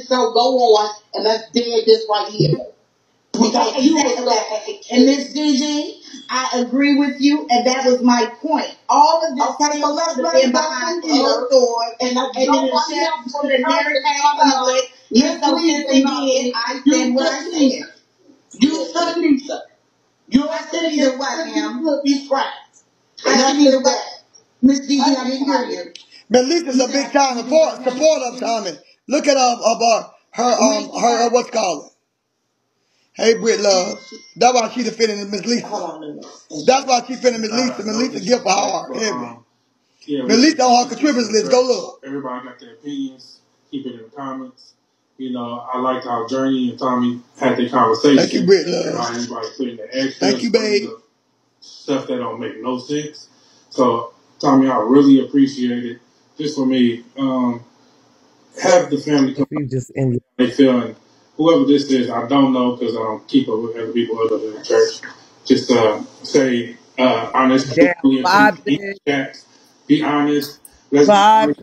show go on, and let's dead this right here. Because you was and Miss DG, I agree with you, and that was my point. All of this okay, so let's been behind closed doors, and then the should have never came public. Yes, so since they did, I said what I said. You took Lisa. You said either what, ma'am? He's right. I said either what. Miss DG, I didn't hear you. But Lisa's a big time support of Tommy. Look at her what's called. Hey, Britt Love. That's why she defending Miss Lisa. That's why she defending Miss Lisa. Miss Lisa give her heart. Yeah, Miss Lisa on her contributors list. Go look. Everybody got their opinions. Keep it in the comments. You know, I liked how Journey and Tommy had their conversation. Thank you, Britt Love. How everybody putting the extras. Thank you, babe. Stuff that don't make no sense. So, Tommy, I really appreciate it. Just for me, have the family come. You just ended. They feeling whoever this is, I don't know because I don't keep up with other people other than the church. Just say honest, be honest. Let's be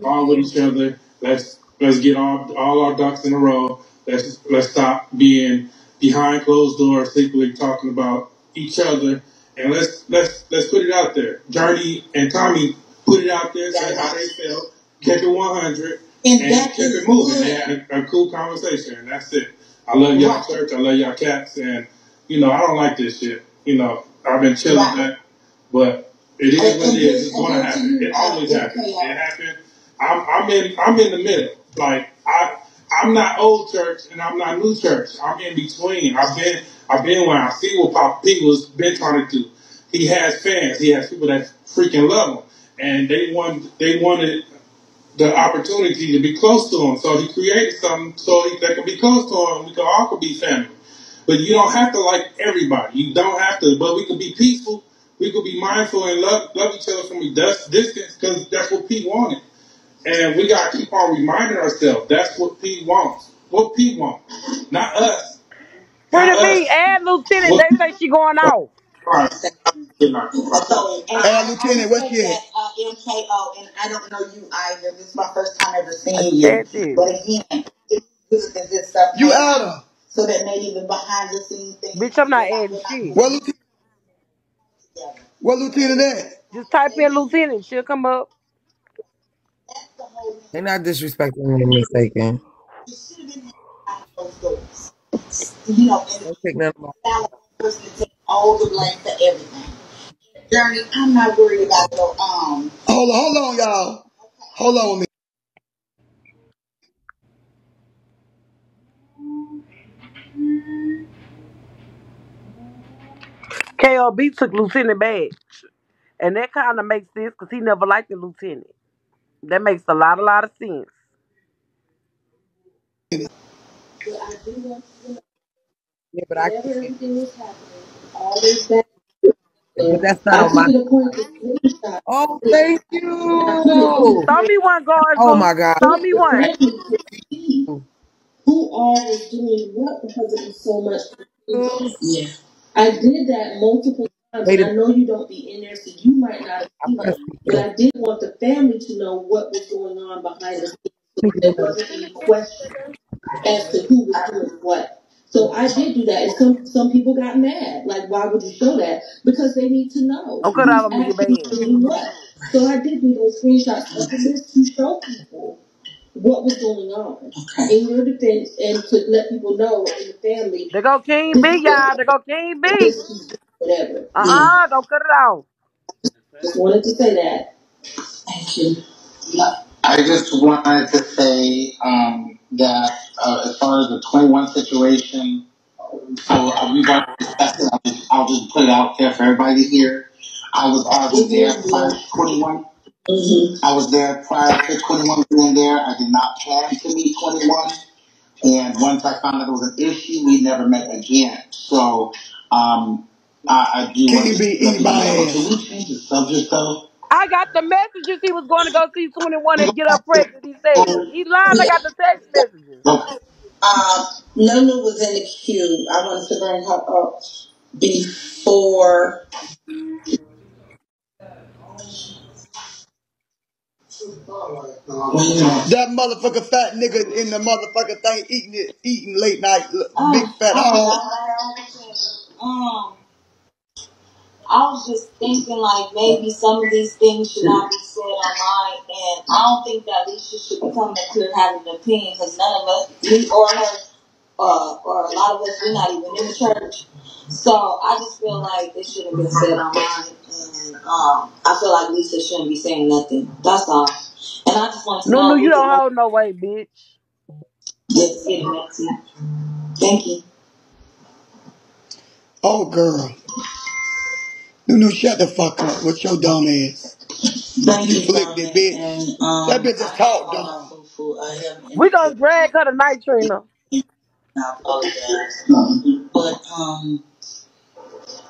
all with each other. Let's get all our ducks in a row. Let's stop being behind closed doors, secretly talking about each other, and let's put it out there. Journey and Tommy put it out there, say how they felt, kept it 100. And keep it moving. They had a cool conversation, and that's it. I love y'all church. I love y'all cats, and I don't like this shit. I've been chilling that, but it is what it is. It's gonna happen. It always happens. It happened. I'm in the middle. Like I'm not old church, and I'm not new church. I'm in between. I've been where I see what Papa P was been trying to do. He has fans. He has people that freaking love him, and they wanted the opportunity to be close to him. So he created something so they could be close to him. We could all be family. But you don't have to like everybody. You don't have to. But we could be peaceful. We could be mindful and love each other from a distance because that's what Pete wanted. And we got to keep on reminding ourselves that's what Pete wants. What Pete wants. Not us. TrinaB, add Lieutenant. They say she going off. All right. Good night. And Lieutenant, what's your MKO, and I don't know you either. This is my first time ever I seeing you. said this. But again, it's good that this stuff you out of? so that maybe even behind the scenes things. Bitch, I'm not adding shit. What Lieutenant at? Just type in Lieutenant. She'll come up. They're not disrespecting me, mistaken. Don't take none of my. Person to take all the blame for everything. Journey, I'm not worried about your Hold on, y'all. Hold on with me. KLB took Lieutenant badge. And that kind of makes sense because he never liked the Lieutenant. That makes a lot of sense. Yeah, but I can't. Everything was happening. All this that. But that's not on my. Oh, thank you. Throw me one, guard. Oh my God. Throw me one. Who all was doing what because it was so much. Yeah. I did that multiple times, and I know you don't be in there, so you might not see that. But I did want the family to know what was going on behind the scenes, so there wasn't any question as to who was doing what. So I did do that, and some people got mad. Like, why would you show that? Because they need to know Okay, who's I'm gonna actually get doing what. So I did do those screenshots of the list to show people what was going on in your defense and to let people know in the family. They go King B, y'all. They go King B. Whatever. Don't cut it off. Just wanted to say that. Thank you. I just wanted to say that as far as the 21 situation, so we've already discussed it. I'll just put it out there for everybody to hear. I was already there prior to 21. Mm-hmm. I was there prior to 21 being there. I did not plan to meet 21. And once I found out there was an issue, we never met again. So I do want to be in my head. Can we change the subject though? I got the messages he was going to go see 21 and get her pregnant. He said he lied. I got the text messages. Nunu was in the queue. I wanted to bring her up before. That motherfucker fat nigga in the motherfucker thing eating late night, big fat hog. I was just thinking like maybe some of these things should not be said online, and I don't think that Alicia should be coming up here having an opinion because none of us, me or her, or a lot of us, we're not even in the church. So I just feel like it shouldn't be said online, and I feel like Lisa shouldn't be saying nothing. That's all. And I just want to know No, if we you can don't hold no weight, bitch. just get it next year. Thank you. Oh, girl. No, shut the fuck up. What's your dumb ass? Thank You you, flipped it, bitch. and That bitch just talk dumb. I haven't We gonna indicated drag her tonight, Trina. I apologize. But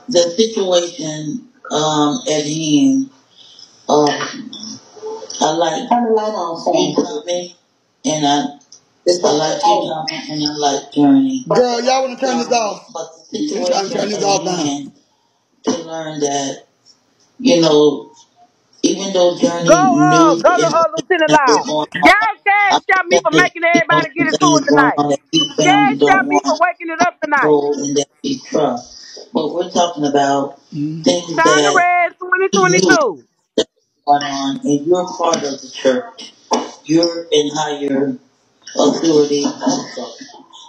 the situation at hand, I like turn the light on you, Tommy, and I like you, Tommy, and I like Journey. Girl, y'all want to turn this off? But the You trying to turn situation this at off now? hand, to learn that, you know, even though Journey Go knew to it Lieutenant was Loud. going on, Y'all cash I out me think for that making you know everybody get some into things it going tonight. on that we family Cash don't out me want for waking it up tonight. control and that we trust. But we're talking about things that ChinaRed you 2022. going on, and you're part of the church. You're in higher authority also.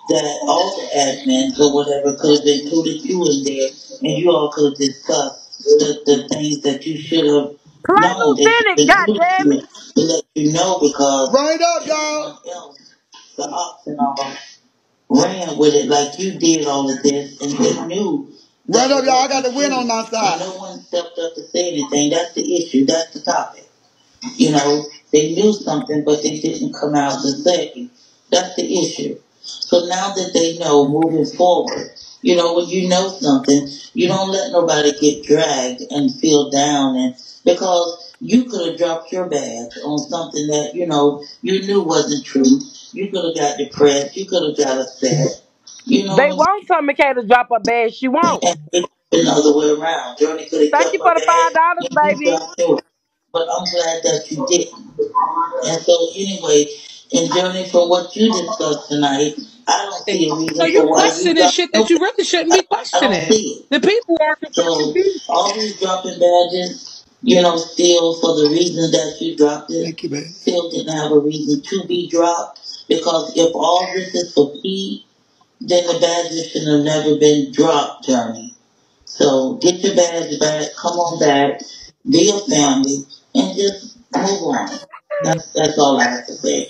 That all the admins or whatever could have included you in there, and you all could have discussed the things that you should have Play known. They should Lieutenant, have included goddammit. you to let you know because Right up, everyone y'all. else, the ops and all, ran with it like you did all of this, and they knew Right that up, it y'all. I got wasn't the win true. on my And side. no one stepped up to say anything. That's the issue. That's the topic. You know, they knew something, but they didn't come out to say. That's the issue. So now that they know moving forward, you know, when you know something, you don't let nobody get dragged and feel down, and because you could have dropped your badge on something that, you know, you knew wasn't true. You could have got depressed. You could have got upset. You know They what I'm want TomiKay to drop her bag. She saying? won't. And it's the other way around. Journey could have Thank you kept for her the bag $5, and you baby. dropped yours. But I'm glad that you didn't. And so anyway, in journey for what you discussed tonight, I don't see a So reason you for why you questioning dropped shit your that you really shouldn't be I don't questioning. see it. The people are So confused. all these dropping badges, you know, still for the reason that you dropped it, Thank you, baby. still didn't have a reason to be dropped. Because if all this is for P, then the badges should have never been dropped, Journey. So get your badge back, come on back, be a family, and just move on. That's all I have to say.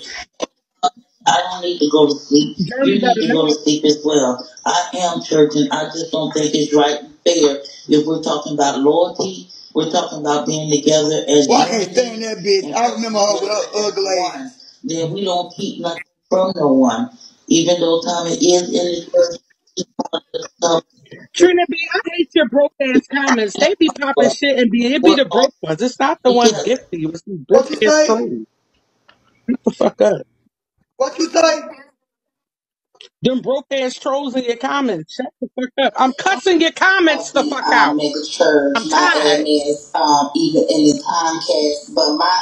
I don't need to go to sleep. Journey You need better to go to know. sleep as well. I am church, and I just don't think it's right and fair if we're talking about loyalty. We're talking about being together as Well, I can't stand unity that bitch. and I remember her with together her as ugly one. ass. Then we don't keep nothing from no one. Even though Tommy is in the church, he's part of the stuff. TrinaB, I hate your broke ass comments. They be popping But shit and it be we're the all broke ones. It's not the ones together. gifted. It's these broke What you ass say? trolls. Shut the fuck up. What you say? Them broke ass trolls in your comments. Shut the fuck up. I'm cussing your comments the The fuck out. mega church, I'm my tired. admins, even in the Comcast, but my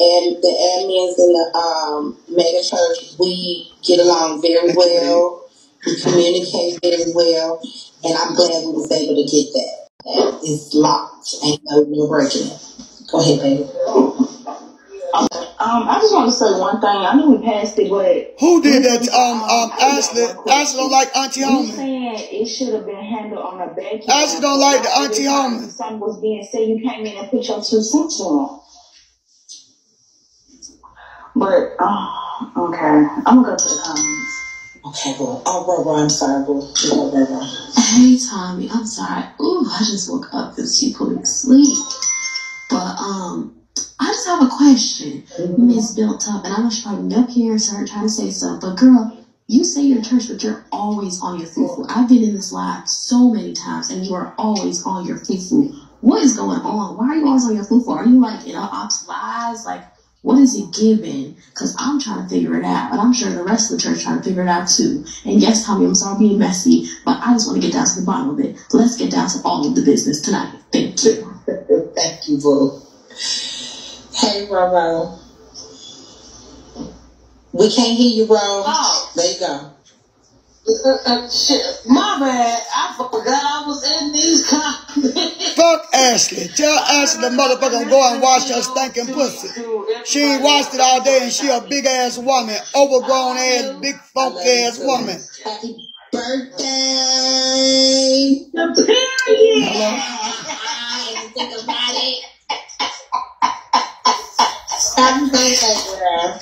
and the admins in the mega church, we get along very Thank you, baby. well. We communicate very well, and I'm glad we was able to get that. It's locked, ain't no breaking it. Go ahead, baby. I just want to say one thing. I know we passed it, but Who did that? Ashley. one Ashley don't question. like Auntie You Holman. saying it should have been handled on a back Ashley don't like the Auntie Holman. something was being said, you came in and put your 2 cents in. But okay, I'm gonna go to the comments. Okay, bro. Oh, bro, I'm sorry, bro. Bro. Hey, Tommy, I'm sorry. Ooh, I just woke up because she put me to sleep. But I just have a question. Miss Built Up, and I know she probably up here trying to say something. But girl, you say you're church, but you're always on your foo-foo. I've been in this live so many times, and you are always on your foo-foo. What is going on? Why are you always on your foo-foo? Are you like in ops lives? Like, what is it giving? Because I'm trying to figure it out, but I'm sure the rest of the church trying to figure it out too. And yes, Tommy, I'm sorry being messy, but I just want to get down to the bottom of it. Let's get down to all of the business tonight. Thank you. Thank you, bro. Hey, Roro. We can't hear you, bro. Oh. There you go. Shit, my bad. I forgot I was in these comments. Fuck Ashley. Tell Ashley the motherfucker go and wash her stinking pussy. She ain't washed it all day and she a big ass woman. Overgrown ass, big funky ass woman. Happy birthday. Hello? Think about it. Happy birthday, girl.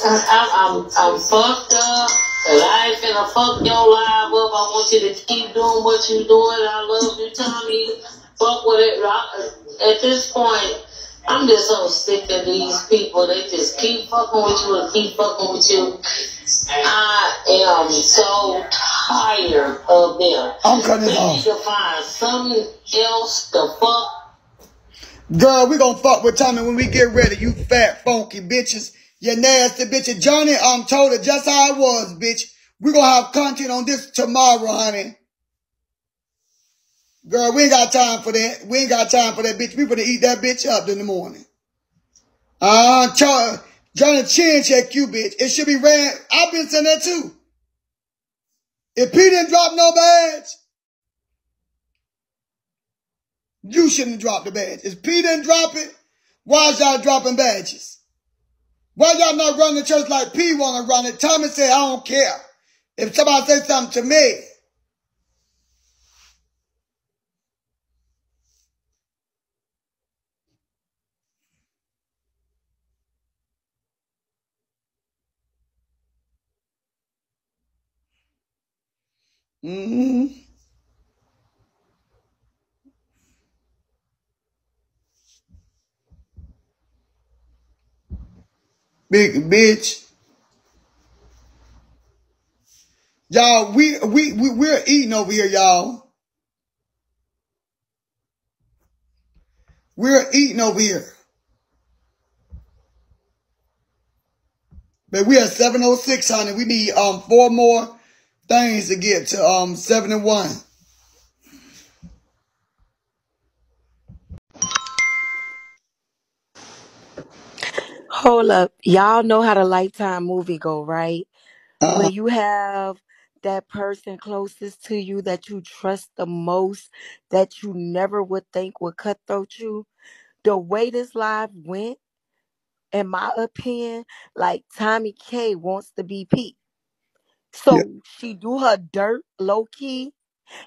I'm fucked up, and I ain't finna fuck your live up. I want you to keep doing what you doing. I love you, Tommy. Fuck with it. At this point, I'm just so sick of these people. They just keep fucking with you and keep fucking with you. I am so tired of them. I'm cutting it off. They need to find something else to fuck. Girl, we gonna fuck with Tommy when we get ready, you fat, funky bitches. You nasty bitches. Johnny, told her just how it was, bitch. We gonna have content on this tomorrow, honey. Girl, we ain't got time for that. We ain't got time for that, bitch. We gonna eat that bitch up in the morning. Johnny chin check you, bitch. It should be ran. I've been saying that too. If P didn't drop no badge, you shouldn't drop the badge. If P didn't drop it, why is y'all dropping badges? Why y'all not running the church like P want to run it? Tommy said, I don't care. If somebody say something to me. Big bitch. Y'all, we're eating over here, y'all. We're eating over here. But we at 706, honey. We need 4 more things to get to 71. Hold up. Y'all know how the Lifetime movie go, right? When you have that person closest to you that you trust the most, that you never would think would cutthroat you. The way this live went, in my opinion, like TomiKay wants to be Pete. Yeah. So she do her dirt low key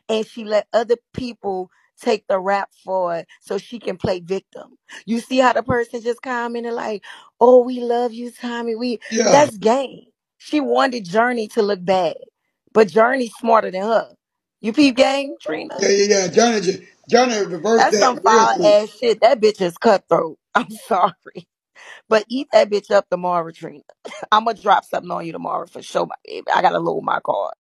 and she let other people take the rap for it so she can play victim. You see how the person just commented like, "Oh, we love you, Tommy." Yeah. That's game. She wanted Journey to look bad, but Journey's smarter than her. You peep game, Trina? Yeah. Johnny reversed That's that some real foul quick. ass shit. That bitch is cutthroat. I'm sorry. But eat that bitch up tomorrow, Trina. I'm gonna drop something on you tomorrow for sure, my baby. I gotta load my card.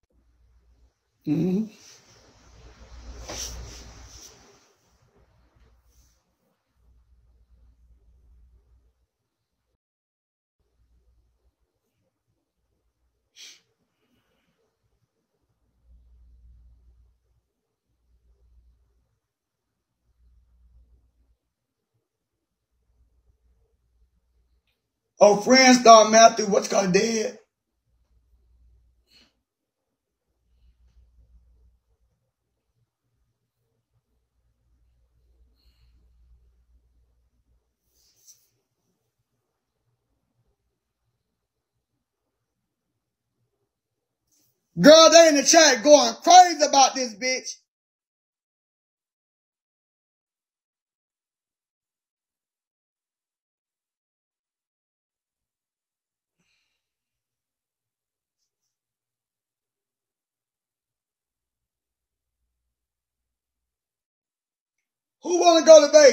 Oh, friend star Matthew, what's called dead? Girl, they in the chat going crazy about this bitch. Who wanna go to Vegas?